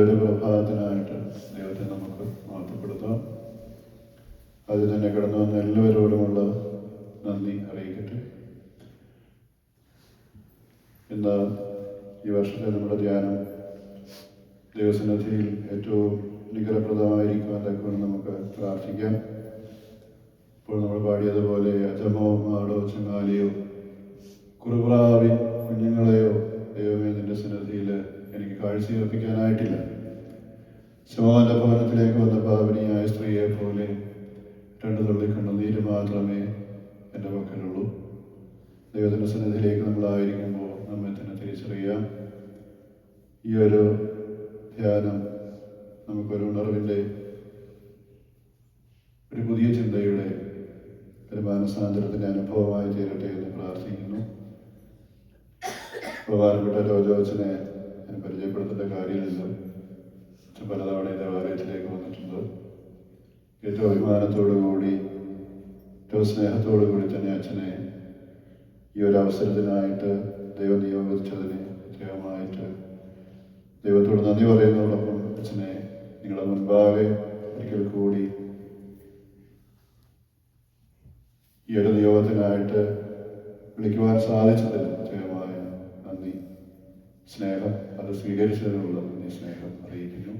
നല്ലൊരു പ്രഭാതത്തിനായിട്ട് ദൈവത്തെ നമുക്ക് മഹത്വപ്പെടുത്താം. അതിൽ തന്നെ കടന്നു വന്ന എല്ലാവരോടുമുള്ള നന്ദി അറിയിക്കട്ടെ. ഇന്ന് ഈ വർഷത്തെ നമ്മുടെ ധ്യാനം ദൈവസന്നിധിയിൽ ഏറ്റവും അനുഗ്രഹപ്രദമായിരിക്കുവാൻ തക്കവണ്ണം നമുക്ക് പ്രാർത്ഥിക്കാം. ഇപ്പോൾ നമ്മൾ പാടിയതുപോലെ അജമോ മാടോ ചങ്ങാലിയോ കുറുപ്രാവിൻ കുഞ്ഞുങ്ങളെയോ ദൈവമേ നിന്റെ സന്നിധിയിൽ എനിക്ക് കാഴ്ചയർപ്പിക്കാനായിട്ടില്ല. ശമോന്റെ ഭവനത്തിലേക്ക് വന്ന പാവനിയായ സ്ത്രീയെ പോലെ 2 തുള്ളി കണ്ണുനീര് മാത്രമേ എൻ്റെ പക്കലുള്ളൂ. ദൈവത്തിൻ്റെ സന്നിധിയിലേക്ക് നമ്മളായിരിക്കുമ്പോൾ നമ്മെ തന്നെ തിരിച്ചറിയാം. ഈ ഒരു ധ്യാനം നമുക്കൊരു ഉണർവിൻ്റെ, ഒരു പുതിയ ചിന്തയുടെ, ഒരു മാനസാന്തരത്തിൻ്റെ അനുഭവമായി തീരട്ടെ എന്ന് പ്രാർത്ഥിക്കുന്നു. ബഹുമാനപ്പെട്ട ജോജോച്ചനെ ഞാൻ പരിചയപ്പെടുത്തേണ്ട കാര്യമില്ല. അച്ഛൻ പലതവണ ദേവാലയത്തിലേക്ക് വന്നിട്ടുണ്ട്. ഏറ്റവും അഭിമാനത്തോടു കൂടി, ഏറ്റവും സ്നേഹത്തോടു കൂടി തന്നെ അച്ഛനെ ഈ ഒരു അവസരത്തിനായിട്ട് ദൈവം നിയോഗിച്ചതിന് പ്രത്യേകമായിട്ട് ദൈവത്തോട് നന്ദി പറയുന്നതോടൊപ്പം അച്ഛനെ നിങ്ങളുടെ മുൻപാകെ ഒരിക്കൽ കൂടി ഈ ഒരു നിയോഗത്തിനായിട്ട് വിളിക്കുവാൻ സാധിച്ചതിൽ പ്രത്യേകമായ നന്ദി, സ്നേഹം, അത് സ്വീകരിച്ചതിനുള്ള നന്ദി, സ്നേഹം അറിയിക്കുന്നു.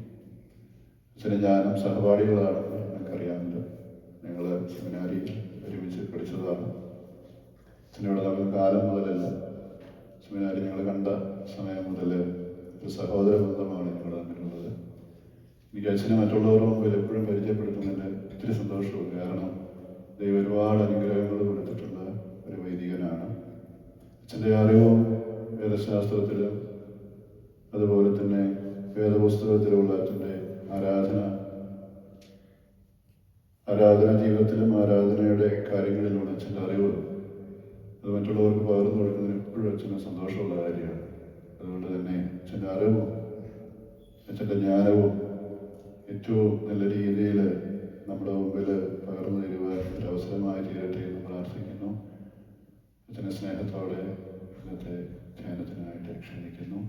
അച്ഛനെ ഞാനും സഹപാഠികളാണെന്ന് എനിക്കറിയാമല്ലോ. ഞങ്ങൾ സെമിനാരിയിൽ ഒരുമിച്ച് പഠിച്ചതാണ്. അച്ഛനോട് നമ്മൾ കാലം മുതലല്ല, സെമിനാരി ഞങ്ങൾ കണ്ട സമയം മുതൽ ഒരു സഹോദര ബന്ധമാണ് ഞങ്ങൾ തമ്മിലുള്ളത്. എനിക്ക് അച്ഛനെ മറ്റുള്ളവരുടെ മുമ്പിൽ എപ്പോഴും പരിചയപ്പെടുത്തുന്നതിൽ ഒത്തിരി സന്തോഷമുണ്ട്. കാരണം ദൈവം ഒരുപാട് അനുഗ്രഹങ്ങൾ കൊടുത്തിട്ടുള്ള ഒരു വൈദികനാണ്. അച്ഛൻ്റെ അറിവും വേദശാസ്ത്രത്തിലും അതുപോലെ തന്നെ വേദപുസ്തകത്തിലുള്ള അച്ഛൻ്റെ ആരാധന ജീവിതത്തിലും ആരാധനയുടെ കാര്യങ്ങളിലുള്ള അച്ഛൻ്റെ അറിവ് അത് മറ്റുള്ളവർക്ക് പകർന്നു കൊടുക്കുന്നതിന് എപ്പോഴും അച്ഛന് സന്തോഷമുള്ള കാര്യമാണ്. അതുകൊണ്ട് തന്നെ അച്ഛൻ്റെ അറിവും അച്ഛൻ്റെ ജ്ഞാനവും ഏറ്റവും നല്ല രീതിയിൽ നമ്മുടെ മുമ്പിൽ പകർന്നു തരുവാൻ ഒരു അവസരമായി തീരട്ടെ എന്ന് പ്രാർത്ഥിക്കുന്നു. അച്ഛനെ സ്നേഹത്തോടെ ഇന്നത്തെ ധ്യാനത്തിനായിട്ട് ക്ഷണിക്കുന്നു.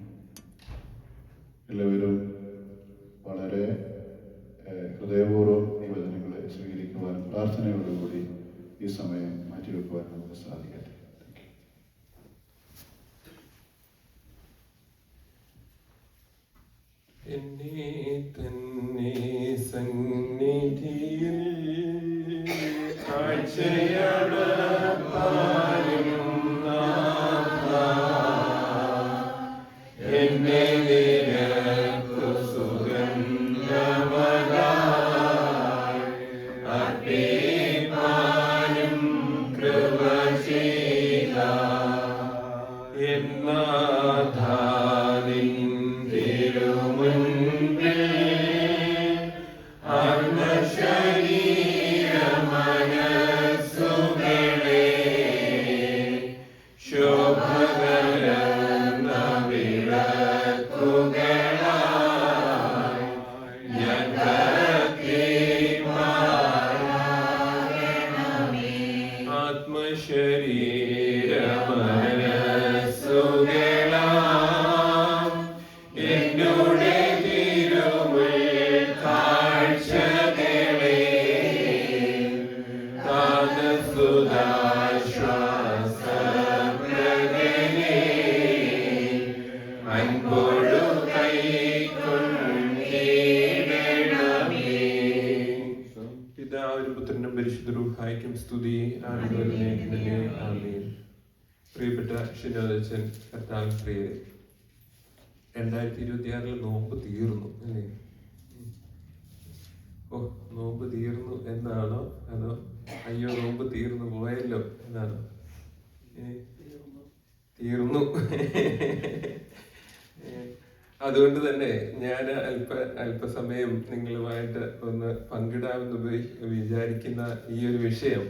എല്ലാവരും വളരെ ഹൃദയപൂർവ്വം ഈ വചനങ്ങളെ സ്വീകരിക്കുവാനും പ്രാർത്ഥനയോടുകൂടി ഈ സമയം മാറ്റിവെക്കുവാൻ നമുക്ക് സാധിക്കട്ടെ. എന്നെ തന്നെ സന്നിധിയിൽ എന്നെ നിനക്കു സുഗന്ധമതായി അർപ്പിപ്പാനും കൃപ ചെയ്ത എന്നാഥാനിൻ തിരുമുൻപിൽ ആത്മശരീരമനസ്സുകളെ ശോഭകരന്ന വിളക്കുകളായി ഞാൻ ആത്മശരീരമനസ്സുകളാം എന്നോട് തിരുമുൽ കാഴ്ചകളെ താനസുധാശ്വാസപ്രദനേ അൻപോടു കൈക്കൊണ്ടിടണമേ. പിതാവിനും പുത്രനും പരിശുദ്ധ റൂഹായ്ക്കും സ്തുതി. ആമേൻ. പ്രിയപ്പെട്ട ഷിനോദച്ചൻ, കർത്താവിൻ പ്രിയരെ, 2026 നോമ്പ് തീർന്നു അല്ലേ? നോമ്പ് തീർന്നു എന്നാണോ അതോ അയ്യോ നോമ്പ് തീർന്നു പോയല്ലോ എന്നാണോ? തീർന്നു. അതുകൊണ്ട് തന്നെ ഞാൻ അല്പസമയം നിങ്ങളുമായിട്ട് ഒന്ന് പങ്കിടാമെന്ന് വിചാരിക്കുന്ന ഈ ഒരു വിഷയം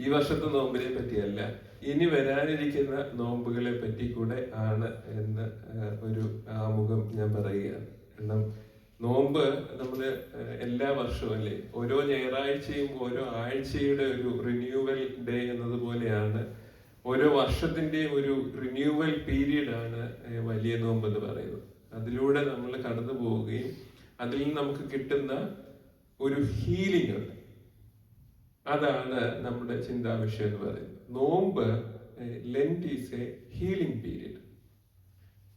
ഈ വർഷത്തെ നോമ്പിനെ പറ്റിയല്ല, ഇനി വരാനിരിക്കുന്ന നോമ്പുകളെ പറ്റി കൂടെ ആണ് എന്ന് ഒരു ആമുഖം ഞാൻ പറയുകയാണ്. കാരണം നോമ്പ് നമ്മള് എല്ലാ വർഷവും അല്ലേ, ഓരോ ഞായറാഴ്ചയും ഓരോ ആഴ്ചയുടെ ഒരു റിന്യൂവൽ ഡേ എന്നതുപോലെയാണ് ഓരോ വർഷത്തിന്റെയും ഒരു റിന്യൂവൽ പീരീഡ് ആണ് വലിയ നോമ്പ് എന്ന് പറയുന്നത്. അതിലൂടെ നമ്മൾ കടന്നു പോവുകയും അതിൽ നിന്ന് നമുക്ക് കിട്ടുന്ന ഒരു ഹീലിംഗ് ഉണ്ട്. അതാണ് നമ്മുടെ ചിന്താ വിഷയം എന്ന് പറയുന്നത്. നോമ്പ്, Lent is A healing period.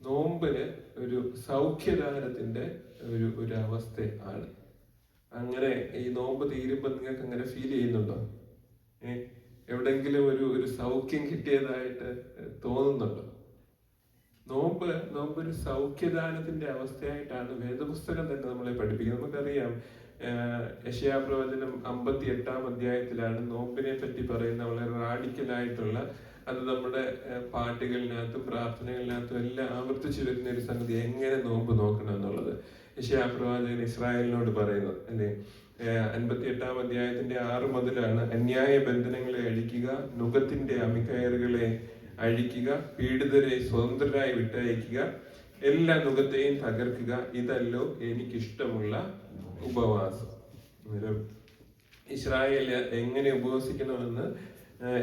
നോമ്പിന് ഒരു സൗഖ്യദാനത്തിന്റെ ഒരു അവസ്ഥ ആണ്. അങ്ങനെ ഈ നോമ്പ് തീരുമ്പോൾ നിങ്ങൾക്ക് അങ്ങനെ ഫീൽ ചെയ്യുന്നുണ്ടോ? എവിടെങ്കിലും ഒരു സൗഖ്യം കിട്ടിയതായിട്ട് തോന്നുന്നുണ്ടോ? നോമ്പ് ഒരു സൗഖ്യദാനത്തിന്റെ അവസ്ഥയായിട്ടാണ് വേദപുസ്തകം തന്നെ നമ്മളെ പഠിപ്പിക്കുന്നത്. നമുക്കറിയാം, യെശയ്യാ പ്രവചനം 58-ാം അധ്യായത്തിലാണ് നോമ്പിനെ പറ്റി പറയുന്ന വളരെ റാഡിക്കലായിട്ടുള്ള, അത് നമ്മുടെ പാട്ടുകളിനകത്തും പ്രാർത്ഥനകളിനകത്തും എല്ലാം ആവർത്തിച്ചു വരുന്ന ഒരു സംഗതി, എങ്ങനെ നോമ്പ് നോക്കണം എന്നുള്ളത്. യെശയ്യാ പ്രവാചകൻ ഇസ്രായേലിനോട് പറയുന്നത് അല്ലെ, 58-ാം അധ്യായത്തിന്റെ 6 മുതലാണ്: അന്യായ ബന്ധനങ്ങളെ അഴിക്കുക, നുകത്തിന്റെ അമിക്കയറുകളെ അഴിക്കുക, പീഡിതരെ സ്വതന്ത്രരായി വിട്ടയക്കുക, എല്ലാ നുകത്തെയും തകർക്കുക, ഇതല്ലോ എനിക്കിഷ്ടമുള്ള ഉപവാസം. ഇസ്രായേല് എങ്ങനെ ഉപവസിക്കണമെന്ന്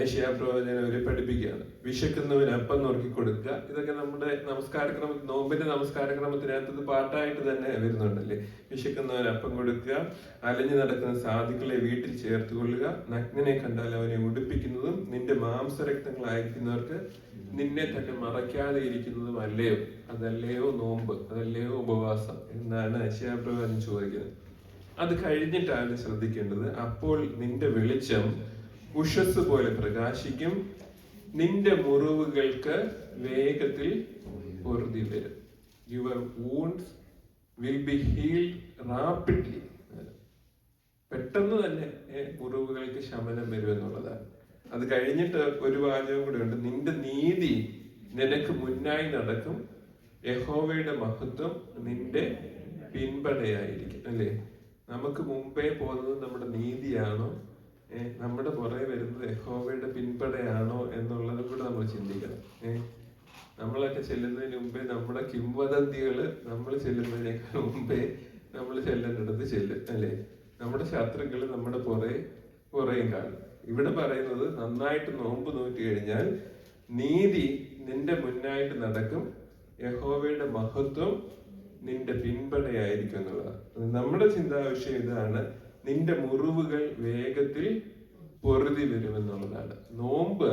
യെശയ്യാ പ്രവാചകൻ അവരെ പഠിപ്പിക്കുകയാണ്. വിശക്കുന്നവന് അപ്പം നുറുക്കി കൊടുക്കുക. ഇതൊക്കെ നമ്മുടെ നോമ്പിന്റെ നമസ്കാരക്രമത്തിനകത്ത് പാട്ടായിട്ട് തന്നെ വരുന്നുണ്ടല്ലേ. വിശക്കുന്നവന് അപ്പം കൊടുക്കുക, അലഞ്ഞു നടക്കുന്ന സാധുക്കളെ വീട്ടിൽ ചേർത്തുകൊള്ളുക, നഗ്നനെ കണ്ടാൽ അവനെ ഉടുപ്പിക്കുന്നതും നിന്റെ മാംസരക്തങ്ങളായിരിക്കുന്നവർക്ക് നിന്നെ തന്നെ മറയ്ക്കാതെ ഇരിക്കുന്നതും അല്ലയോ? അതല്ലയോ നോമ്പ്? അതല്ലയോ ഉപവാസം എന്നാണ് യെശയ്യാ പ്രവാചകൻ ചോദിക്കുന്നത്. അത് കഴിഞ്ഞിട്ടാണ് ശ്രദ്ധിക്കേണ്ടത്: അപ്പോൾ നിന്റെ വെളിച്ചം ഉഷസ് പോലെ പ്രകാശിക്കും, നിന്റെ മുറിവുകൾക്ക് വേഗത്തിൽ പൊറുതി വരും. Your wounds will be healed rapidly. പെട്ടെന്ന് തന്നെ മുറിവുകൾക്ക് ശമനം വരും എന്നുള്ളതാണ്. അത് കഴിഞ്ഞിട്ട് ഒരു വാചകം കൂടെ ഉണ്ട്: നിന്റെ നീതി നിനക്ക് മുന്നായി നടക്കും, യഹോവയുടെ മഹത്വം നിന്റെ പിൻപടയായിരിക്കും. അല്ലേ? നമുക്ക് മുമ്പേ പോകുന്നത് നമ്മുടെ നീതിയാണോ, നമ്മുടെ പുറകെ വരുന്നത് യഹോവയുടെ പിൻപടയാണോ എന്നുള്ളത് കൂടെ നമ്മൾ ചിന്തിക്കണം. നമ്മളൊക്കെ ചെല്ലുന്നതിന് മുമ്പേ നമ്മുടെ കിംവദന്തികള് നമ്മൾ ചെല്ലുന്നതിനേക്കാൾ മുമ്പേ നമ്മൾ ചെല്ലേണ്ടിടത്ത് ചെല്ലും. അല്ലേ? നമ്മുടെ ശത്രുക്കള് നമ്മുടെ പുറകെയും കാണും. ഇവിടെ പറയുന്നത്, നന്നായിട്ട് നോമ്പ് നോക്കി കഴിഞ്ഞാൽ നീതി നിന്റെ മുന്നായിട്ട് നടക്കും, യഹോവയുടെ മഹത്വം നിന്റെ പിൻപടയായിരിക്കും എന്നുള്ളതാണ്. നമ്മുടെ ചിന്താ വിഷയം ഇതാണ്: നിന്റെ മുറിവുകൾ വേഗത്തിൽ പൊറുതി വരുമെന്നുള്ളതാണ്. നോമ്പ്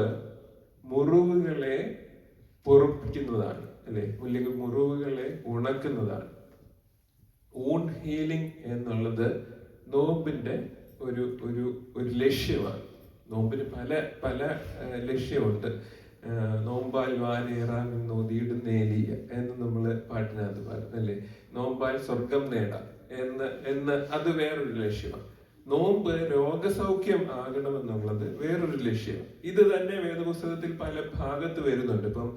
മുറിവുകളെ പൊറുപ്പിക്കുന്നതാണ്, അല്ലെ? അല്ലെങ്കിൽ മുറിവുകളെ ഉണക്കുന്നതാണ്. വൂണ്ട് ഹീലിംഗ് എന്നുള്ളത് നോമ്പിന്റെ ഒരു ലക്ഷ്യമാണ്. നോമ്പിന് പല ലക്ഷ്യമുണ്ട്. നോമ്പാൽ വാനേറാമെന്നോ തീടുന്നേലിയ എന്ന് നമ്മള് പാട്ടിനകത്ത് പാടും, അല്ലേ? നോമ്പാൽ സ്വർഗം നേടാം എന്ന് അത് വേറൊരു ലക്ഷ്യമാണ്. നോമ്പ് രോഗസൗഖ്യം ആകണമെന്നുള്ളത് വേറൊരു ലക്ഷ്യമാണ്. ഇത് തന്നെ വേദപുസ്തകത്തിൽ പല ഭാഗത്ത് വരുന്നുണ്ട്. ഇപ്പം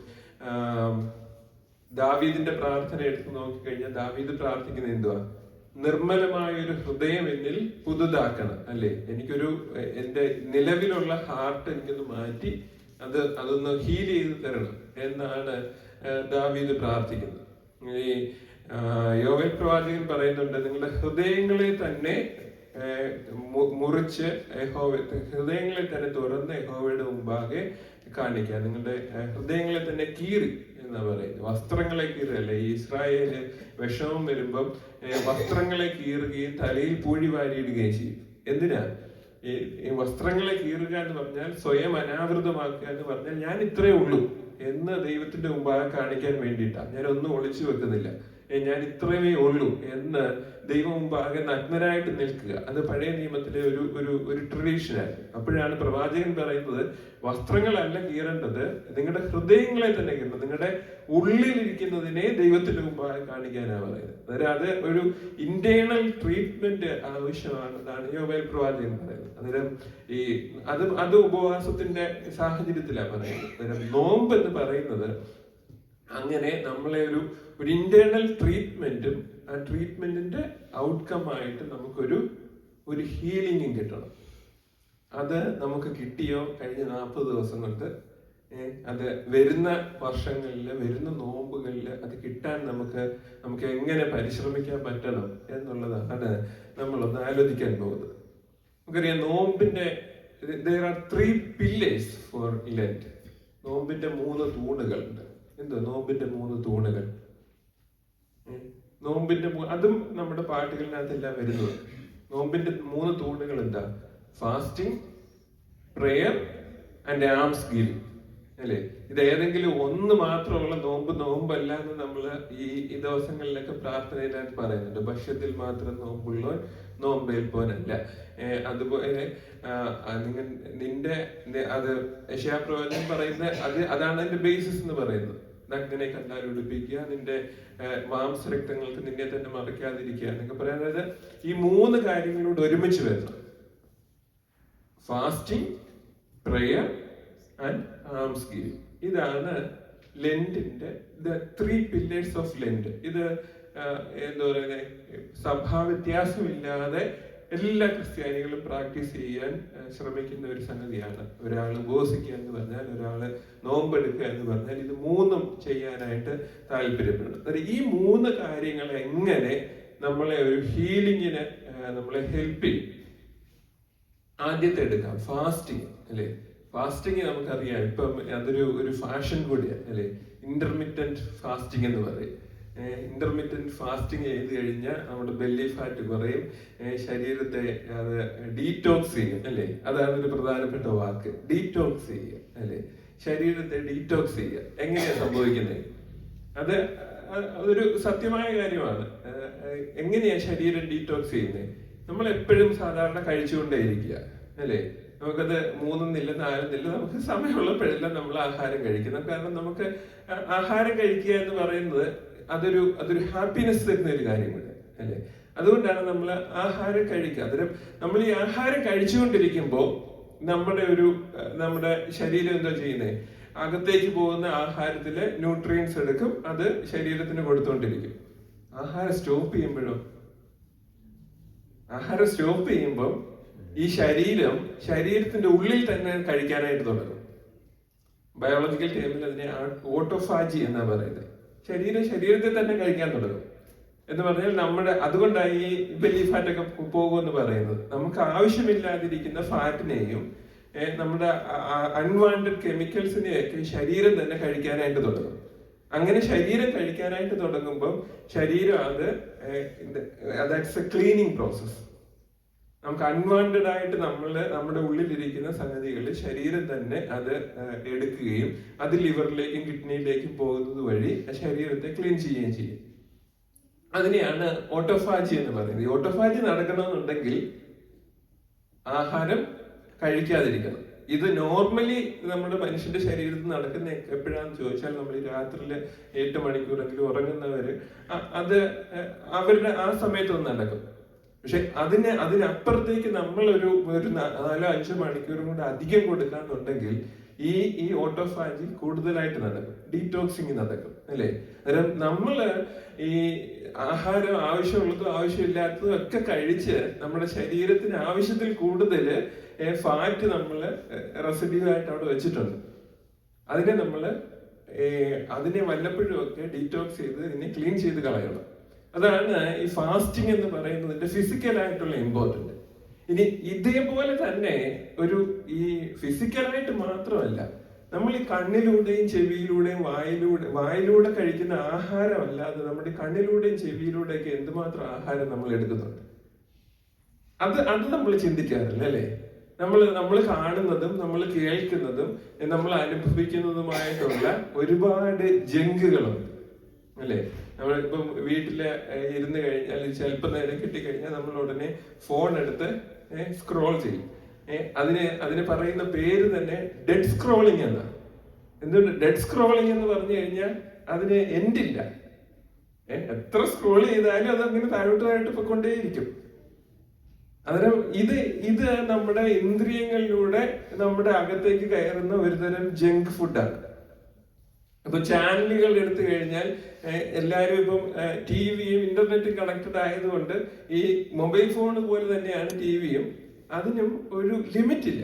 ദാവീദിന്റെ പ്രാർത്ഥന എടുത്ത് നോക്കിക്കഴിഞ്ഞാൽ ദാവീദ് പ്രാർത്ഥിക്കുന്നത് എന്തുവാ? നിർമ്മലമായൊരു ഹൃദയം എന്നിൽ പുതുതാക്കണം, അല്ലേ? എന്റെ നിലവിലുള്ള ഹാർട്ട് എനിക്കൊന്ന് മാറ്റി അതൊന്ന് ഹീൽ ചെയ്ത് തരണം എന്നാണ് ദാവീദ് പ്രാർത്ഥിക്കുന്നത്. ഈ യോവേൽ പ്രവാചകൻ പറയുന്നുണ്ട്, നിങ്ങളുടെ ഹൃദയങ്ങളെ തന്നെ മുറിച്ച് ഹൃദയങ്ങളെ തന്നെ തുറന്ന് യഹോവയുടെ മുമ്പാകെ കാണിക്കുക. നിങ്ങളുടെ ഹൃദയങ്ങളെ തന്നെ കീറി എന്നാ പറയുന്നത്. വസ്ത്രങ്ങളെ കീറുകയല്ലേ. ഈ ഇസ്രായേല് വിഷമം വരുമ്പം വസ്ത്രങ്ങളെ കീറുകയും തലയിൽ പൂഴി വാരിയിടുകയും ചെയ്യും. എന്തിനാ? ഈ വസ്ത്രങ്ങളെ കീറുക എന്ന് പറഞ്ഞാൽ സ്വയം അനാവൃതമാക്കുക എന്ന് പറഞ്ഞാൽ ഞാൻ ഇത്രയേ ഉള്ളൂ എന്ന് ദൈവത്തിന്റെ മുമ്പാകെ കാണിക്കാൻ വേണ്ടിയിട്ടാണ്. ഞാൻ ഒന്നും ഒളിച്ചു വെക്കുന്നില്ല, ഞാൻ ഇത്രയേ ഉള്ളൂ എന്ന് ദൈവം മുമ്പാകെ നഗ്നരായിട്ട് നിൽക്കുക. അത് പഴയ നിയമത്തിലെ ഒരു ട്രഡീഷനായിരുന്നു. അപ്പോഴാണ് പ്രവാചകൻ പറയുന്നത്, വസ്ത്രങ്ങളല്ല കീറേണ്ടത്, നിങ്ങളുടെ ഹൃദയങ്ങളെ തന്നെ കീറണം. നിങ്ങളുടെ ഉള്ളിലിരിക്കുന്നതിനെ ദൈവത്തിന്റെ മുമ്പാകെ കാണിക്കാനാണ് പറയുന്നത്. അതായത് അത് ഒരു ഇന്റേണൽ ട്രീറ്റ്മെന്റ് ആവശ്യമാണെന്നാണ് യോവേൽ പ്രവാചകൻ പറയുന്നത്. അന്നേരം അത് ഉപവാസത്തിന്റെ സാഹചര്യത്തിലാണ് പറയുന്നത്. അന്നേരം നോമ്പ് എന്ന് പറയുന്നത് അങ്ങനെ നമ്മളെ ഒരു ഇന്റേണൽ ട്രീറ്റ്മെന്റും ആ ട്രീറ്റ്മെന്റിന്റെ ഔട്ട്കം ആയിട്ട് നമുക്കൊരു ഹീലിംഗും കിട്ടണം. അത് നമുക്ക് കിട്ടിയോ കഴിഞ്ഞ 40 ദിവസം കൊണ്ട്? അത് വരുന്ന വർഷങ്ങളിൽ, വരുന്ന നോമ്പുകളിൽ അത് കിട്ടാൻ നമുക്ക് എങ്ങനെ പരിശ്രമിക്കാൻ പറ്റണം എന്നുള്ളതാണ് നമ്മളൊന്ന് ആലോചിക്കാൻ പോകുന്നത്. നമുക്കറിയാം, നോമ്പിന്റെ there are 3 pillars for Lent. നോമ്പിന്റെ 3 തൂണുകളുണ്ട്. എന്തോ നോമ്പിന്റെ 3 തൂണുകൾ? നോമ്പിന്റെ അതും നമ്മുടെ പാട്ടുകളിനകത്തെല്ലാം വരുന്നത്. നോമ്പിന്റെ 3 തൂണുകൾ എന്താ? Fasting, prayer and arms giving, അല്ലേ? ഇത് ഏതെങ്കിലും ഒന്ന് മാത്രമുള്ള നോമ്പല്ല എന്ന് നമ്മൾ ഈ ദിവസങ്ങളിലൊക്കെ പ്രാർത്ഥനയിലായിട്ട് പറയുന്നുണ്ട്. ഭക്ഷ്യത്തിൽ മാത്രം നോമ്പുള്ളവൻ നോമ്പേൽപ്പോനല്ല. അതുപോലെ നിന്റെ അത് യശയാപ്രവചനം പറയുന്ന അതാണ് അതിന്റെ ബേസിസ് എന്ന് പറയുന്നത്. നഗ്നനെ കണ്ടാൽ ഉടുപ്പിക്കുക, നിന്റെ മാംസരക്തങ്ങൾക്ക് നിന്നെ തന്നെ മറയ്ക്കാതിരിക്കുക എന്നൊക്കെ പറയുന്നത്. അതായത് ഈ 3 കാര്യങ്ങളോട് ഒരുമിച്ച് വരണം: fasting, prayer and arms giving. ഇതാണ് ലെന്റിന്റെ 3 പില്ലേഴ്സ് ഓഫ് ലെന്റ്. ഇത് എന്താ പറയുന്നത്, സഭാവ്യത്യാസമില്ലാതെ എല്ലാ ക്രിസ്ത്യാനികളും പ്രാക്ടീസ് ചെയ്യാൻ ശ്രമിക്കുന്ന ഒരു സംഗതിയാണ്. ഒരാൾ ഉപവസിക്കുക എന്ന് പറഞ്ഞാൽ, ഒരാള് നോമ്പെടുക്കുക എന്ന് പറഞ്ഞാൽ, ഇത് 3ഉം ചെയ്യാനായിട്ട് താല്പര്യപ്പെടുന്നു. അതായത് ഈ 3 കാര്യങ്ങൾ എങ്ങനെ നമ്മളെ ഒരു ഹീലിങ്ങിന് നമ്മളെ ഹെൽപ്പ് ചെയ്യും. ആദ്യത്തെ എടുക്കാം, ഫാസ്റ്റിംഗ്, അല്ലെ? ഫാസ്റ്റിംഗ് നമുക്കറിയാം, ഇപ്പം അതൊരു ഫാഷൻ കൂടിയാണ്, അല്ലെ? ഇന്റർമിറ്റന്റ് ഫാസ്റ്റിംഗ് എന്ന് പറയും. ഇന്റർമിറ്റന്റ് ഫാസ്റ്റിംഗ് ചെയ്ത് കഴിഞ്ഞാൽ നമ്മുടെ ബെല്ലി ഫാറ്റ് കുറയും, ശരീരത്തെ അത് ഡീറ്റോക്സ് ചെയ്യും, അല്ലെ? അതാണ് ഒരു പ്രധാനപ്പെട്ട വാക്ക്, ഡീറ്റോക്സ് ചെയ്യുക, അല്ലെ? ശരീരത്തെ ഡീറ്റോക്സ് ചെയ്യുക. എങ്ങനെയാ സംഭവിക്കുന്നത്? അതൊരു സത്യമായ കാര്യമാണ്. എങ്ങനെയാ ശരീരം ഡീറ്റോക്സ് ചെയ്യുന്നത്? നമ്മൾ എപ്പോഴും സാധാരണ കഴിച്ചുകൊണ്ടേയിരിക്കുക, അല്ലെ? നമുക്കത് 3 4 നമുക്ക് സമയമുള്ളപ്പോഴെല്ലാം നമ്മൾ ആഹാരം കഴിക്കണം. കാരണം നമുക്ക് ആഹാരം കഴിക്കുക എന്ന് പറയുന്നത് അതൊരു ഹാപ്പിനെസ് തരുന്ന ഒരു കാര്യം കൂടെ, അല്ലെ? അതുകൊണ്ടാണ് നമ്മൾ ആഹാരം കഴിക്കുക. അന്നേരം നമ്മൾ ഈ ആഹാരം കഴിച്ചുകൊണ്ടിരിക്കുമ്പോൾ നമ്മുടെ ശരീരം എന്താ ചെയ്യുന്നത്? അകത്തേക്ക് പോകുന്ന ആഹാരത്തിലെ ന്യൂട്രിയൻസ് എടുക്കും, അത് ശരീരത്തിന് കൊടുത്തുകൊണ്ടിരിക്കും. ആഹാരം സ്റ്റോപ്പ് ചെയ്യുമ്പോൾ ഈ ശരീരത്തിന്റെ ഉള്ളിൽ തന്നെ കഴിക്കാനായിട്ട് തുടങ്ങും. ബയോളജിക്കൽ ടൈമിൽ അതിനെ ഓട്ടോഫാജി എന്നാ പറയുന്നത്. ശരീരത്തെ തന്നെ കഴിക്കാൻ തുടങ്ങും എന്ന് പറഞ്ഞാൽ അതുകൊണ്ടാണ് ഈ ബെല്ലി ഫാറ്റ് ഒക്കെ പോകുമെന്ന് പറയുന്നത്. നമുക്ക് ആവശ്യമില്ലാതിരിക്കുന്ന ഫാറ്റിനെയും നമ്മുടെ അൺവാണ്ടഡ് കെമിക്കൽസിനെയൊക്കെ ശരീരം തന്നെ കഴിക്കാനായിട്ട് തുടങ്ങും. അങ്ങനെ ശരീരം കഴിക്കാനായിട്ട് തുടങ്ങുമ്പോൾ ശരീരം ദാറ്റ്സ് എ ക്ലീനിങ് പ്രോസസ്. നമുക്ക് അൺവാണ്ടഡ് ആയിട്ട് നമ്മുടെ ഉള്ളിലിരിക്കുന്ന സംഗതികൾ ശരീരം തന്നെ അത് എടുക്കുകയും അത് ലിവറിലേക്കും കിഡ്നിയിലേക്കും പോകുന്നത് വഴി ശരീരത്തെ ക്ലീൻ ചെയ്യുകയും ചെയ്യും. അതിനെയാണ് ഓട്ടോഫാജി എന്ന് പറയുന്നത്. ഈ ഓട്ടോഫാജി നടക്കണമെന്നുണ്ടെങ്കിൽ ആഹാരം കഴിക്കാതിരിക്കണം. ഇത് നോർമലി നമ്മുടെ മനുഷ്യന്റെ ശരീരത്തിൽ നടക്കുന്ന എപ്പോഴാന്ന് ചോദിച്ചാൽ, നമ്മൾ ഈ രാത്രിയിൽ 8 മണിക്കൂറെങ്കിലും ഉറങ്ങുന്നവര് അത് അവരുടെ ആ സമയത്തൊന്നും നടക്കും. പക്ഷെ അതിനപ്പുറത്തേക്ക് നമ്മൾ ഒരു 4-5 മണിക്കൂറും കൂടെ അധികം കൊടുക്കാന്നുണ്ടെങ്കിൽ ഈ ഓട്ടോഫാജി കൂടുതലായിട്ട് നടക്കും, ഡീറ്റോക്സിങ് നടക്കും, അല്ലെ? അന്നേരം നമ്മള് ഈ ആഹാരം ആവശ്യമുള്ളതും ആവശ്യമില്ലാത്തതും ഒക്കെ കഴിച്ച് നമ്മുടെ ശരീരത്തിന് ആവശ്യത്തിൽ കൂടുതൽ ഫാറ്റ് നമ്മള് റെസിഡ്യൂ ആയിട്ട് അവിടെ വെച്ചിട്ടുണ്ട്. അതിനെ വല്ലപ്പോഴും ഒക്കെ ഡീറ്റോക്സ് ചെയ്ത് ഇതിനെ ക്ലീൻ ചെയ്ത് കളയണം. അതാണ് ഈ ഫാസ്റ്റിംഗ് എന്ന് പറയുന്നതിന്റെ ഫിസിക്കലായിട്ടുള്ള ഇമ്പോർട്ടന്റ്. ഇനി ഇതേപോലെ തന്നെ ഈ ഫിസിക്കലായിട്ട് മാത്രമല്ല, നമ്മൾ ഈ കണ്ണിലൂടെയും ചെവിയിലൂടെയും വായിലൂടെ കഴിക്കുന്ന ആഹാരം അല്ലാതെ നമ്മുടെ കണ്ണിലൂടെയും ചെവിയിലൂടെയൊക്കെ എന്തുമാത്രം ആഹാരം നമ്മൾ എടുക്കുന്നുണ്ട്, അത് നമ്മൾ ചിന്തിക്കാറില്ല, അല്ലെ? നമ്മൾ കാണുന്നതും നമ്മൾ കേൾക്കുന്നതും നമ്മൾ അനുഭവിക്കുന്നതുമായിട്ടുള്ള ഒരുപാട് ജങ്കുകളുണ്ട്, അല്ലെ? നമ്മളിപ്പം വീട്ടില് ഇരുന്ന് കഴിഞ്ഞാൽ ചിലപ്പോൾ നേരം കിട്ടിക്കഴിഞ്ഞാൽ നമ്മൾ ഉടനെ ഫോൺ എടുത്ത് സ്ക്രോൾ ചെയ്യും. അതിന് പറയുന്ന പേര് തന്നെ ഡെഡ് സ്ക്രോളിംഗ് എന്നാ. എന്തുകൊണ്ട് ഡെഡ് സ്ക്രോളിംഗ് എന്ന് പറഞ്ഞു കഴിഞ്ഞാൽ അതിന് എൻഡില്ല. എത്ര സ്ക്രോൾ ചെയ്താലും അതങ്ങനെ താഴോട്ട് പൊയ്ക്കൊണ്ടേയിരിക്കും. അന്നേരം ഇത് നമ്മുടെ ഇന്ദ്രിയങ്ങളിലൂടെ നമ്മുടെ അകത്തേക്ക് കയറുന്ന ഒരുതരം ജങ്ക് ഫുഡാണ്. ഇപ്പൊ ചാനലുകൾ എടുത്തു കഴിഞ്ഞാൽ എല്ലാവരും ഇപ്പം ടിവിയും ഇന്റർനെറ്റും കണക്റ്റഡ് ആയതുകൊണ്ട് ഈ മൊബൈൽ ഫോൺ പോലെ തന്നെയാണ് ടിവിയും. അതിനും ഒരു ലിമിറ്റ് ഇല്ല.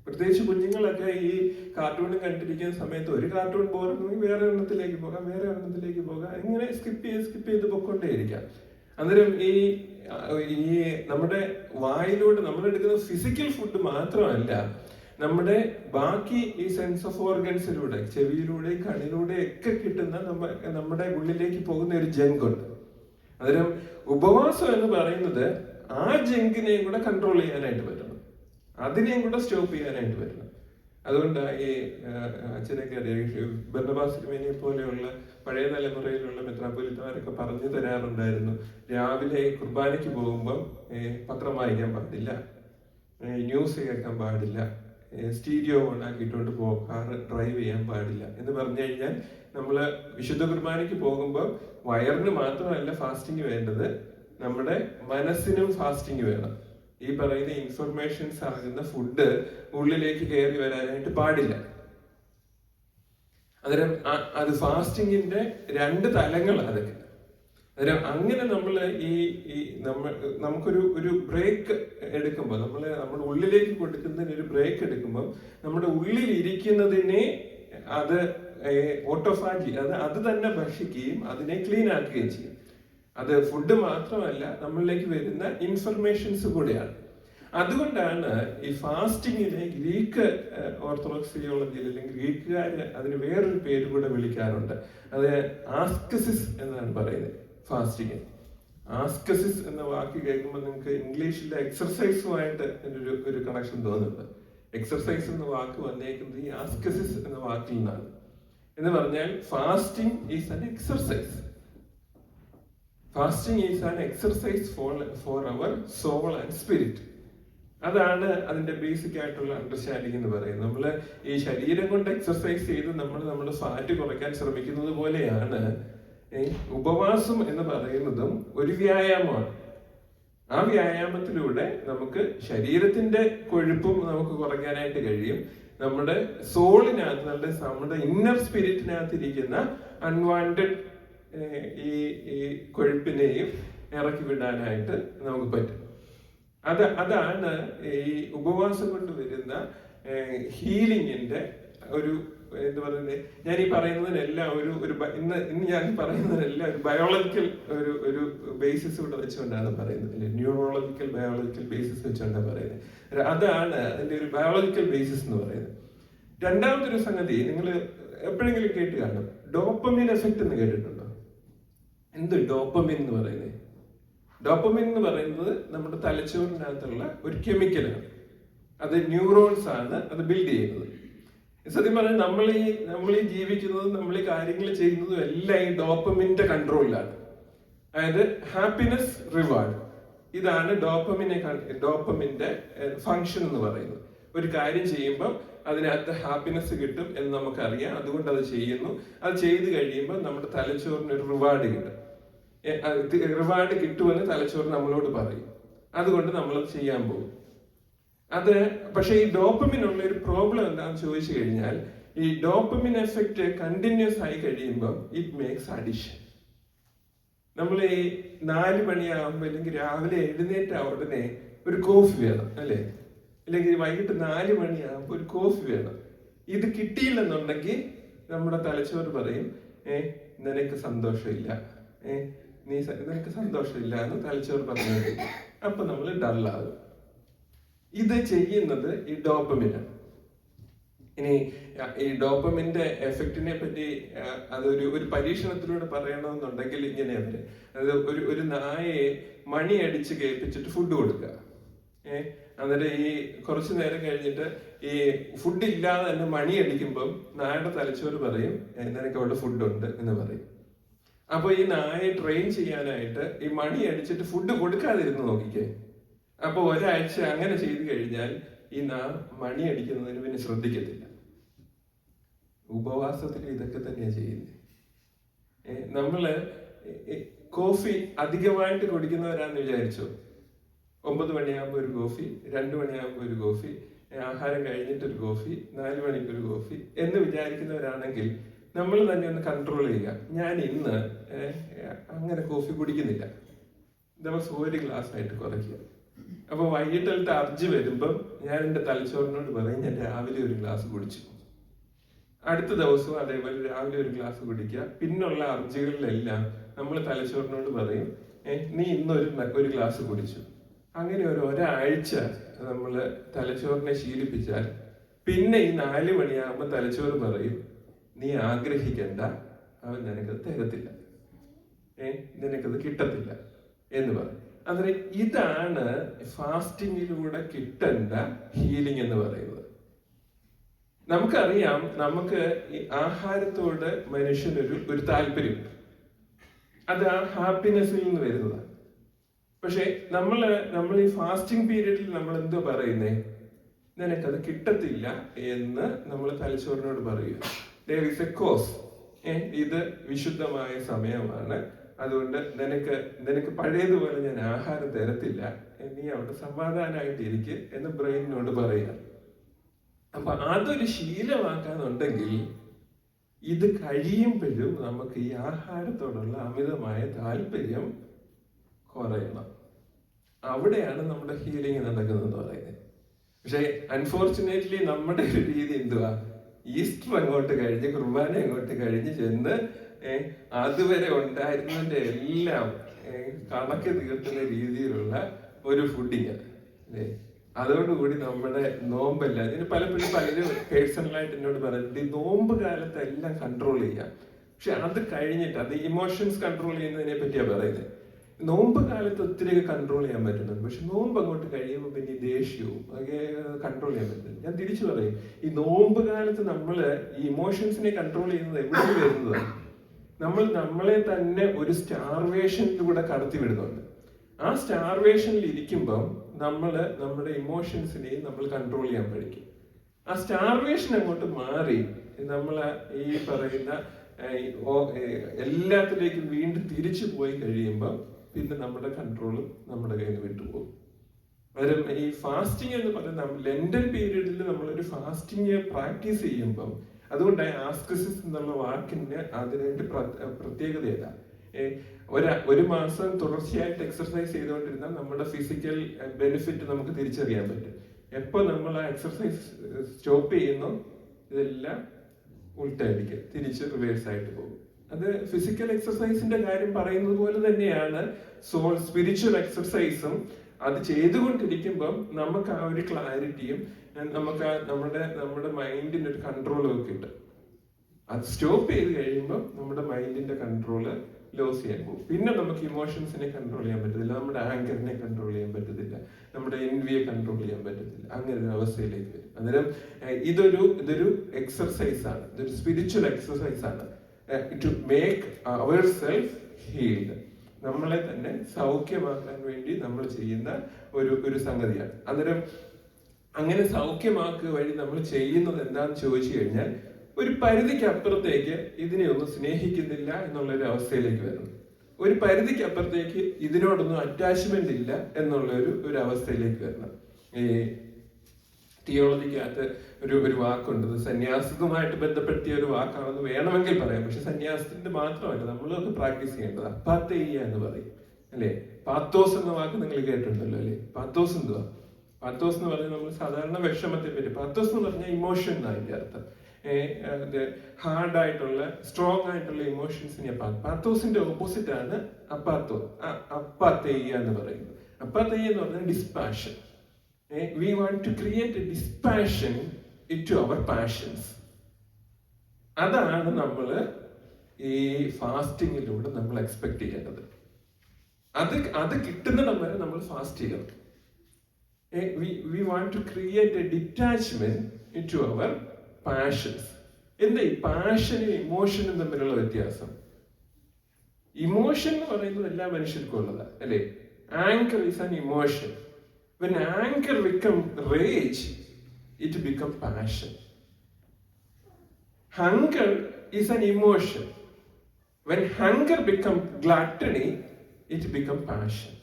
പ്രത്യേകിച്ച് കുഞ്ഞുങ്ങളൊക്കെ ഈ കാർട്ടൂൺ കണ്ടിരിക്കുന്ന സമയത്ത് ഒരു കാർട്ടൂൺ ബോറെങ്കിൽ വേറെ എണ്ണത്തിലേക്ക് പോകാം, ഇങ്ങനെ സ്കിപ്പ് ചെയ്ത് പൊക്കൊണ്ടേയിരിക്കാം. അന്നേരം ഈ നമ്മുടെ വായിലൂടെ നമ്മളെടുക്കുന്ന ഫിസിക്കൽ ഫുഡ് മാത്രമല്ല, നമ്മുടെ ബാക്കി ഈ സെൻസ് ഓഫ് ഓർഗൻസിലൂടെ, ചെവിയിലൂടെ, കണ്ണിലൂടെ ഒക്കെ കിട്ടുന്ന നമ്മുടെ ഉള്ളിലേക്ക് പോകുന്ന ഒരു ജങ്ക് ഉണ്ട്. അന്നേരം ഉപവാസം എന്ന് പറയുന്നത് ആ ജങ്കിനെയും കൂടെ കൺട്രോൾ ചെയ്യാനായിട്ട് പറ്റണം, അതിനെയും കൂടെ സ്റ്റോപ്പ് ചെയ്യാനായിട്ട് പറ്റണം. അതുകൊണ്ട് ഈ അച്ഛനൊക്കെ ബർണബാസ് തിരുമേനിയെ പോലെയുള്ള പഴയ തലമുറയിലുള്ള മെത്രാപ്പൊലീത്തമാരൊക്കെ പറഞ്ഞു തരാറുണ്ടായിരുന്നു, രാവിലെ കുർബാനയ്ക്ക് പോകുമ്പോൾ പത്രം വായിക്കാൻ പാടില്ല, ന്യൂസ് കേൾക്കാൻ പാടില്ല, സ്റ്റീരിയോ ഓൺ ആക്കിയിട്ടുകൊണ്ട് കാറ് ഡ്രൈവ് ചെയ്യാൻ പാടില്ല എന്ന് പറഞ്ഞു കഴിഞ്ഞാൽ നമ്മൾ വിശുദ്ധ കുർബാനയ്ക്ക് പോകുമ്പോൾ വയറിന് മാത്രമല്ല ഫാസ്റ്റിംഗ് വേണ്ടത്, നമ്മുടെ മനസ്സിനും ഫാസ്റ്റിംഗ് വേണം. ഈ പറയുന്ന ഇൻഫർമേഷൻസ് ആകുന്ന ഫുഡ് ഉള്ളിലേക്ക് കയറി വരാനായിട്ട് പാടില്ല. അന്നേരം അത് ഫാസ്റ്റിങ്ങിന്റെ 2 തലങ്ങളാണ് അതൊക്കെ. അന്നേരം അങ്ങനെ നമ്മൾ നമുക്കൊരു ബ്രേക്ക് എടുക്കുമ്പോൾ, നമ്മുടെ ഉള്ളിലേക്ക് കൊടുക്കുന്നതിന് ഒരു ബ്രേക്ക് എടുക്കുമ്പോൾ നമ്മുടെ ഉള്ളിൽ ഇരിക്കുന്നതിനെ അത് ഓട്ടോഫാജി അത് തന്നെ ഭക്ഷിക്കുകയും അതിനെ ക്ലീൻ ആക്കുകയും ചെയ്യും. അത് ഫുഡ് മാത്രമല്ല, നമ്മളിലേക്ക് വരുന്ന ഇൻഫർമേഷൻസ് കൂടെയാണ്. അതുകൊണ്ടാണ് ഈ ഫാസ്റ്റിങ്ങിനെ ഗ്രീക്ക് ഓർത്തഡോക്സ് തിയോളജിയിൽ അല്ലെങ്കിൽ ഗ്രീക്കുകാർ അതിന് വേറൊരു പേര് കൂടെ വിളിക്കാറുണ്ട്. അത് ആസ്കസിസ് എന്നാണ് പറയുന്നത്. ഫാസ്റ്റിങ് ആസ്കസിസ് എന്ന വാക്ക് കേൾക്കുമ്പോൾ നിങ്ങൾക്ക് ഇംഗ്ലീഷിലെ എക്സർസൈസുമായിട്ട് ഒരു കണക്ഷൻ തോന്നുന്നുണ്ട്. എക്സർസൈസ് എന്ന വാക്ക് വന്നേക്കുന്നത് ഈ ആസ്കസിസ് എന്ന വാക്കിൽ നിന്നാണ്. എന്ന് പറഞ്ഞാൽ fasting is an exercise. Fasting is an exercise for our soul and spirit. അതാണ് അതിന്റെ ബേസിക് ആയിട്ടുള്ള അണ്ടർസ്റ്റാൻഡിങ് എന്ന് പറയുന്നത്. നമ്മൾ ഈ ശരീരം കൊണ്ട് എക്സർസൈസ് ചെയ്ത് നമ്മുടെ ഫാറ്റ് കുറയ്ക്കാൻ ശ്രമിക്കുന്നത് പോലെയാണ് ഉപവാസം എന്ന് പറയുന്നതും ഒരു വ്യായാമമാണ്. ആ വ്യായാമത്തിലൂടെ നമുക്ക് ശരീരത്തിന്റെ കൊഴുപ്പും നമുക്ക് കുറയ്ക്കാനായിട്ട് കഴിയും. നമ്മുടെ സോളിനകത്ത്, നമ്മുടെ ഇന്നർ സ്പിരിറ്റിനകത്ത് ഇരിക്കുന്ന അൺവാണ്ടഡ് ഈ കൊഴുപ്പിനെയും ഇറക്കി വിടാനായിട്ട് നമുക്ക് പറ്റും. അതാണ് ഈ ഉപവാസം കൊണ്ട് വരുന്ന ഹീലിങ്ങിന്റെ ഒരു എന്താ പറയുന്നത്. ഞാൻ ഈ പറയുന്നതിനെല്ലാം ഇന്ന് ഞാൻ പറയുന്നതിനെല്ലാം ഒരു ബയോളജിക്കൽ ഒരു ബേസിസ് കൂടെ വെച്ചുകൊണ്ടാണ് പറയുന്നത്, അല്ലെ? ന്യൂറോളജിക്കൽ ബയോളജിക്കൽ ബേസിസ് വെച്ചുകൊണ്ടാണ് പറയുന്നത്. അതാണ് അതിന്റെ ഒരു ബയോളജിക്കൽ ബേസിസ് എന്ന് പറയുന്നത്. രണ്ടാമതൊരു സംഗതി നിങ്ങൾ എപ്പോഴെങ്കിലും കേട്ട് കാണും, ഡോപ്പമിൻ എഫക്റ്റ് എന്ന് കേട്ടിട്ടുണ്ടോ? എന്ത് ഡോപ്പമിൻ എന്ന് പറയുന്നത്? ഡോപ്പമിൻ എന്ന് പറയുന്നത് നമ്മുടെ തലച്ചോറിനകത്തുള്ള ഒരു കെമിക്കലാണ്. അത് ന്യൂറോൺസ് ആണ് അത് ബിൽഡ് ചെയ്യുന്നത്. സത്യം പറഞ്ഞാൽ നമ്മൾ ഈ ജീവിക്കുന്നതും നമ്മൾ ഈ കാര്യങ്ങൾ ചെയ്യുന്നതും എല്ലാം ഈ ഡോപ്പമിന്റെ കൺട്രോളിലാണ്. അതായത് ഹാപ്പിനെസ് റിവാർഡ്, ഇതാണ് ഡോപ്പമിന്റെ ഫങ്ഷൻ എന്ന് പറയുന്നത്. ഒരു കാര്യം ചെയ്യുമ്പോൾ അതിനകത്ത് ഹാപ്പിനെസ് കിട്ടും എന്ന് നമുക്കറിയാം, അതുകൊണ്ട് അത് ചെയ്യുന്നു. അത് ചെയ്ത് കഴിയുമ്പോൾ നമ്മുടെ തലച്ചോറിന് ഒരു റിവാർഡ് കിട്ടും. റിവാർഡ് കിട്ടുമെന്ന് തലച്ചോറ് നമ്മളോട് പറയും, അതുകൊണ്ട് നമ്മളത് ചെയ്യാൻ പോകും. പക്ഷെ ഈ ഡോപ്പമിനുള്ള ഒരു പ്രോബ്ലം എന്താണെന്ന് ചോദിച്ചു കഴിഞ്ഞാൽ, ഈ ഡോപ്പമിൻ എഫക്റ്റ് കണ്ടിന്യൂസ് ആയി കഴിയുമ്പോൾ ഇറ്റ് മേക്സ് അഡിഷൻ. നമ്മൾ ഈ 4 മണിയാകുമ്പോൾ അല്ലെങ്കിൽ രാവിലെ എഴുന്നേറ്റ ഉടനെ ഒരു കോഫി വേണം, അല്ലേ? അല്ലെങ്കിൽ വൈകിട്ട് 4 മണിയാകുമ്പോൾ ഒരു കോഫി വേണം. ഇത് കിട്ടിയില്ലെന്നുണ്ടെങ്കിൽ നമ്മുടെ തലച്ചോറ് പറയും, നിനക്ക് സന്തോഷമില്ല, നിനക്ക് സന്തോഷമില്ല എന്ന് തലച്ചോറ് പറഞ്ഞു. അപ്പൊ നമ്മൾ ഡള്ളാകും. ഇത് ചെയ്യുന്നത് ഈ ഡോപ്പമിനാണ്. ഇനി ഈ ഡോപ്പമിന്റെ എഫക്റ്റിനെ പറ്റി ഒരു പരീക്ഷണത്തിലൂടെ പറയണമെന്നുണ്ടെങ്കിൽ ഇങ്ങനെ ഒരു നായയെ മണി അടിച്ച് കേൾപ്പിച്ചിട്ട് ഫുഡ് കൊടുക്കുക. അന്നേരം ഈ കുറച്ചു നേരം കഴിഞ്ഞിട്ട് ഈ ഫുഡ് ഇല്ലാതെ തന്നെ മണി അടിക്കുമ്പം നായയുടെ തലച്ചോറ് പറയും, നിനക്ക് അവിടെ ഫുഡുണ്ട് എന്ന് പറയും. അപ്പൊ ഈ നായയെ ട്രെയിൻ ചെയ്യാനായിട്ട് ഈ മണി അടിച്ചിട്ട് ഫുഡ് കൊടുക്കാതിരുന്ന് നോക്കിക്കേ. അപ്പൊ ഒരാഴ്ച അങ്ങനെ ചെയ്തു കഴിഞ്ഞാൽ ഈ മണി അടിക്കുന്നതിന് പിന്നെ ശ്രദ്ധിക്കത്തില്ല. ഉപവാസത്തിൽ ഇതൊക്കെ തന്നെയാണ് ചെയ്യുന്നത്. നമ്മള് കോഫി അധികമായിട്ട് കുടിക്കുന്നവരാന്ന് വിചാരിച്ചോ? 9 മണിയാകുമ്പോൾ ഒരു കോഫി, 2 മണിയാകുമ്പോൾ ഒരു കോഫി, ആഹാരം കഴിഞ്ഞിട്ടൊരു കോഫി, 4 മണിക്കൊരു കോഫി എന്ന് വിചാരിക്കുന്നവരാണെങ്കിൽ നമ്മൾ തന്നെ ഒന്ന് കൺട്രോൾ ചെയ്യുക. ഞാൻ ഇന്ന് അങ്ങനെ കോഫി കുടിക്കുന്നില്ല, ദിവസം 1 ഗ്ലാസ് ആയിട്ട് കുറയ്ക്കുക. അപ്പൊ വൈകിട്ടത്തെ അർജി വരുമ്പം ഞാൻ എൻ്റെ തലച്ചോറിനോട് പറയും, ഞാൻ രാവിലെ 1 ഗ്ലാസ് കുടിച്ചു. അടുത്ത ദിവസവും അതേപോലെ രാവിലെ 1 ഗ്ലാസ് കുടിക്കുക. പിന്നുള്ള അർജികളിലെല്ലാം നമ്മൾ തലച്ചോറിനോട് പറയും, നീ ഇന്ന് 1 ഗ്ലാസ് കുടിച്ചു. അങ്ങനെ ഒരാഴ്ച നമ്മൾ തലച്ചോറിനെ ശീലിപ്പിച്ചാൽ പിന്നെ ഈ 4 മണിയാകുമ്പോൾ തലച്ചോറ് പറയും, നീ ആഗ്രഹിക്കണ്ട, അവൻ നിനക്ക് തരത്തില്ല. നിനക്കത് കിട്ടത്തില്ല എന്ന് പറയും. അതിന് ഇതാണ് ഫാസ്റ്റിങ്ങിലൂടെ കിട്ടേണ്ട ഹീലിംഗ് എന്ന് പറയുന്നത്. നമുക്കറിയാം, നമുക്ക് ഈ ആഹാരത്തോട് മനുഷ്യനൊരു താല്പര്യം, അത് ആ ഹാപ്പിനെസ്സിൽ നിന്ന് വരുന്നതാണ്. പക്ഷെ നമ്മൾ ഈ ഫാസ്റ്റിംഗ് പീരീഡിൽ നമ്മൾ എന്തോ പറയുന്നേ, നിനക്കത് കിട്ടത്തില്ല എന്ന് നമ്മൾ തലച്ചോറിനോട് പറയുക. there is a cause. ഇത് വിശുദ്ധമായ സമയമാണ്, അതുകൊണ്ട് നിനക്ക് പഴയതുപോലെ ഞാൻ ആഹാരം തരത്തില്ല, നീ അവിടെ സമാധാനമായിട്ടിരിക്കുക എന്ന് ബ്രെയിനിനോട് പറയുക. അപ്പൊ അതൊരു ശീലമാക്കാന്നുണ്ടെങ്കിൽ ഇത് കഴിയുമ്പോഴും നമുക്ക് ഈ ആഹാരത്തോടുള്ള അമിതമായ താല്പര്യം കുറയണം. അവിടെയാണ് നമ്മുടെ ഹീലിംഗ് നടക്കുന്നതെന്ന് പറയുന്നത്. പക്ഷെ അൺഫോർച്ചുനേറ്റ്ലി നമ്മുടെ ഒരു രീതി എന്തുവാ, ഈസ്റ്റർ അങ്ങോട്ട് കഴിഞ്ഞ് കുർബാന അങ്ങോട്ട് കഴിഞ്ഞ് ചെന്ന് അതുവരെ ഉണ്ടായിരുന്നതിന്റെ എല്ലാം കണക്ക് തീർക്കുന്ന രീതിയിലുള്ള ഒരു ഫുഡിങ് അല്ലേ. അതോടുകൂടി നമ്മുടെ നോമ്പല്ല. ഇതിന് പലരും പേഴ്സണലായിട്ട് എന്നോട് പറഞ്ഞിട്ടുണ്ട്, ഈ നോമ്പ് കാലത്ത് എല്ലാം കൺട്രോൾ ചെയ്യാം. പക്ഷെ അത് കഴിഞ്ഞിട്ട് അത് ഇമോഷൻസ് കൺട്രോൾ ചെയ്യുന്നതിനെ പറ്റിയാ പറയുന്നത്. നോമ്പ് കാലത്ത് ഒത്തിരി കൺട്രോൾ ചെയ്യാൻ പറ്റുന്നുണ്ട്, പക്ഷെ നോമ്പ് അങ്ങോട്ട് കഴിയുമ്പോൾ പിന്നെ ദേഷ്യവും ഒക്കെ കൺട്രോൾ ചെയ്യാൻ പറ്റുന്നത്. ഞാൻ തിരിച്ചു പറയും, ഈ നോമ്പ് കാലത്ത് നമ്മൾ ഈ ഇമോഷൻസിനെ കൺട്രോൾ ചെയ്യുന്നത് എവിടെ വരുന്നതാണ്? നമ്മളെ തന്നെ ഒരു സ്റ്റാർവേഷനിലൂടെ കടത്തി വിടുന്നുണ്ട്. ആ സ്റ്റാർവേഷനിൽ ഇരിക്കുമ്പം നമ്മുടെ ഇമോഷൻസിനെയും നമ്മൾ കൺട്രോൾ ചെയ്യാൻ പഠിക്കും. ആ സ്റ്റാർവേഷൻ അങ്ങോട്ട് മാറി നമ്മൾ ഈ പറയുന്ന എല്ലാത്തിലേക്കും വീണ്ടും തിരിച്ചു പോയി കഴിയുമ്പോൾ പിന്നെ നമ്മുടെ കൺട്രോളും നമ്മുടെ കയ്യിൽ നിന്ന് വിട്ടുപോകും. അന്നേരം ഈ ഫാസ്റ്റിംഗ് എന്ന് പറയുന്ന ലെൻഡൻ പീരീഡിൽ നമ്മളൊരു ഫാസ്റ്റിംഗ് പ്രാക്ടീസ് ചെയ്യുമ്പം, അതുകൊണ്ടായി ആസ്കസിസ് എന്നുള്ള വാക്കിന് അതിനായിട്ട് പ്രത്യേകതയല്ല. ഒരു മാസം തുടർച്ചയായിട്ട് എക്സർസൈസ് ചെയ്തുകൊണ്ടിരുന്നാൽ നമ്മുടെ ഫിസിക്കൽ ബെനിഫിറ്റ് നമുക്ക് തിരിച്ചറിയാൻ പറ്റും. എപ്പോ നമ്മൾ ആ എക്സർസൈസ് സ്റ്റോപ്പ് ചെയ്യുന്നു, ഇതെല്ലാം ഉൾട്ടായിരിക്കും, തിരിച്ച് റിവേഴ്സ് ആയിട്ട് പോകും. അത് ഫിസിക്കൽ എക്സർസൈസിന്റെ കാര്യം പറയുന്നത് പോലെ തന്നെയാണ് സ്പിരിച്വൽ എക്സർസൈസും. അത് ചെയ്തുകൊണ്ടിരിക്കുമ്പം നമുക്ക് ആ ഒരു ക്ലാരിറ്റിയും നമുക്ക് നമ്മുടെ മൈൻഡിന് ഒരു കൺട്രോളും ഒക്കെ കിട്ടും. അത് സ്റ്റോപ്പ് ചെയ്ത് കഴിയുമ്പോൾ നമ്മുടെ മൈൻഡിന്റെ കൺട്രോള് ലോസ് ചെയ്യാൻ പോകും. പിന്നെ നമുക്ക് ഇമോഷൻസിനെ കൺട്രോൾ ചെയ്യാൻ പറ്റത്തില്ല, നമ്മുടെ ആങ്കറിനെ കൺട്രോൾ ചെയ്യാൻ പറ്റത്തില്ല, നമ്മുടെ എൻവിയെ കൺട്രോൾ ചെയ്യാൻ പറ്റത്തില്ല. അങ്ങനെ ഒരു അവസ്ഥയിലേക്ക് വരും. അന്നേരം ഇതൊരു എക്സർസൈസ് ആണ്, ഇതൊരു സ്പിരിച്വൽ എക്സർസൈസ് ആണ്. To make our self healed, നമ്മളെ തന്നെ സൗഖ്യമാക്കാൻ വേണ്ടി നമ്മൾ ചെയ്യുന്ന ഒരു സംഗതിയാണ്. അന്നേരം അങ്ങനെ സൗഖ്യമാക്കുക വഴി നമ്മൾ ചെയ്യുന്നത് എന്താണെന്ന് ചോദിച്ചു കഴിഞ്ഞാൽ, ഒരു പരിധിക്ക് അപ്പുറത്തേക്ക് ഇതിനെ ഒന്നും സ്നേഹിക്കുന്നില്ല എന്നുള്ളൊരു അവസ്ഥയിലേക്ക് വരുന്നു. ഒരു പരിധിക്ക് അപ്പുറത്തേക്ക് ഇതിനോടൊന്നും അറ്റാച്ച്മെന്റ് ഇല്ല എന്നുള്ള ഒരു അവസ്ഥയിലേക്ക് വരണം. ഈ തിയോളജിക്കകത്ത് ഒരു വാക്കുണ്ട്, സന്യാസവുമായിട്ട് ബന്ധപ്പെടുത്തിയ ഒരു വാക്കാണെന്ന് വേണമെങ്കിൽ പറയാം. പക്ഷെ സന്യാസത്തിന്റെ മാത്രമല്ല, നമ്മളൊക്കെ പ്രാക്ടീസ് ചെയ്യേണ്ടത് അപ്പാത്തേയ്യ എന്ന് പറയും അല്ലെ. പാത്തോസ് എന്ന വാക്ക് നിങ്ങൾ കേട്ടിട്ടുണ്ടല്ലോ അല്ലെ. പാത്തോസ് എന്തുവാ? പാത്തോസ് എന്ന് പറഞ്ഞാൽ നമ്മൾ സാധാരണ വിഷമത്തെ പറ്റി, പാത്തോസ് എന്ന് പറഞ്ഞാൽ ഇമോഷൻ എന്നാണ് അതിന്റെ അർത്ഥം. ഹാർഡ് ആയിട്ടുള്ള സ്ട്രോങ് ആയിട്ടുള്ള ഇമോഷൻസിനെ പാത്തോസിന്റെ ഓപ്പോസിറ്റ് ആണ് അപ്പാത്തേയ്യ എന്ന് പറയുന്നത്. അപ്പാത്തേയ്യ എന്ന് പറഞ്ഞാൽ ഡിസ്പാഷൻ. We want to create a dispassion into our passions. അതാണ് നമ്മൾ ഈ ഫാസ്റ്റിങ്ങിലൂടെ നമ്മൾ എക്സ്പെക്ട് ചെയ്യേണ്ടത്. അത് കിട്ടുന്നിടം വരെ നമ്മൾ ഫാസ്റ്റ് ചെയ്യണം. We want to create a detachment into our passions. എന്താ ഈ പാഷനും ഇമോഷനും തമ്മിലുള്ള വ്യത്യാസം? ഇമോഷൻ എന്ന് പറയുന്നത് എല്ലാ മനുഷ്യർക്കും ഉള്ളതാ അല്ലെ. Anchor is an emotion. When anger becomes rage, it becomes passion. Hunger is an emotion. When hunger becomes gluttony, it becomes passion.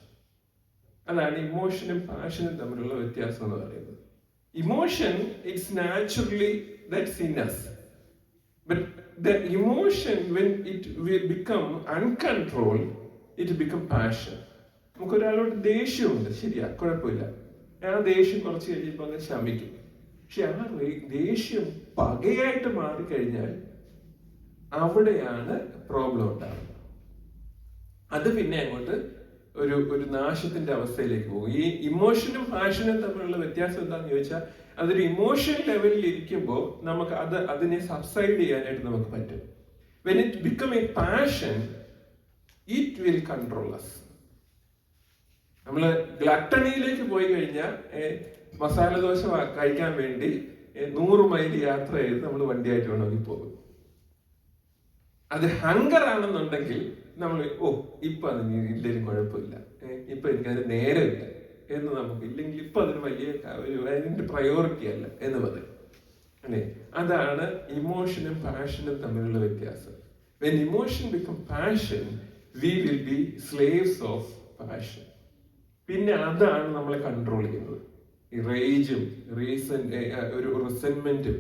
അതാണ് ഇമോഷനും പാഷനും തമ്മിലുള്ള വ്യത്യാസം എന്ന് പറയുന്നത്. Emotion it's naturally that's in us. But the emotion, when it will become uncontrolled, it becomes passion. നമുക്കൊരാളോട് ദേഷ്യമുണ്ട്, ശരിയാ, കുഴപ്പമില്ല, ആ ദേഷ്യം കുറച്ച് കഴിയുമ്പോൾ അങ്ങ് ശമിക്കും. പക്ഷെ ആ ദേഷ്യം പകയായിട്ട് മാറിക്കഴിഞ്ഞാൽ അവിടെയാണ് പ്രോബ്ലം ഉണ്ടാകുന്നത്. അത് പിന്നെ അങ്ങോട്ട് ഒരു നാശത്തിന്റെ അവസ്ഥയിലേക്ക് പോകും. ഈ ഇമോഷനും പാഷനും തമ്മിലുള്ള വ്യത്യാസം എന്താണെന്ന് ചോദിച്ചാൽ, അതൊരു ഇമോഷൻ ലെവലിൽ ഇരിക്കുമ്പോൾ നമുക്ക് അതിനെ സബ്സൈഡ് ചെയ്യാനായിട്ട് നമുക്ക് പറ്റും. When it become a passion, it will control us. നമ്മള് ഗ്ലട്ടണിയിലേക്ക് പോയി കഴിഞ്ഞാൽ മസാല ദോശ കഴിക്കാൻ വേണ്ടി 100 മൈൽ യാത്ര ചെയ്ത് നമ്മൾ വണ്ടിയായിട്ട് വേണമെങ്കിൽ പോകും. അത് ഹങ്കർ ആണെന്നുണ്ടെങ്കിൽ നമ്മൾ ഇപ്പൊ അതിന് ഇല്ലെങ്കിലും കുഴപ്പമില്ല, ഇപ്പൊ എനിക്കത് നേരമില്ല എന്ന് നമുക്ക്, ഇല്ലെങ്കിൽ ഇപ്പൊ അതിന് വലിയ അതിന്റെ പ്രയോറിറ്റി അല്ല എന്ന് പറയും അല്ലേ. അതാണ് ഇമോഷനും പാഷനും തമ്മിലുള്ള വ്യത്യാസം. When emotion become passion, we will be slaves of passion. പിന്നെ അതാണ് നമ്മളെ കൺട്രോൾ ചെയ്യുന്നത്. ഈ റേജും ഒരു റിസെന്റ്മെന്റും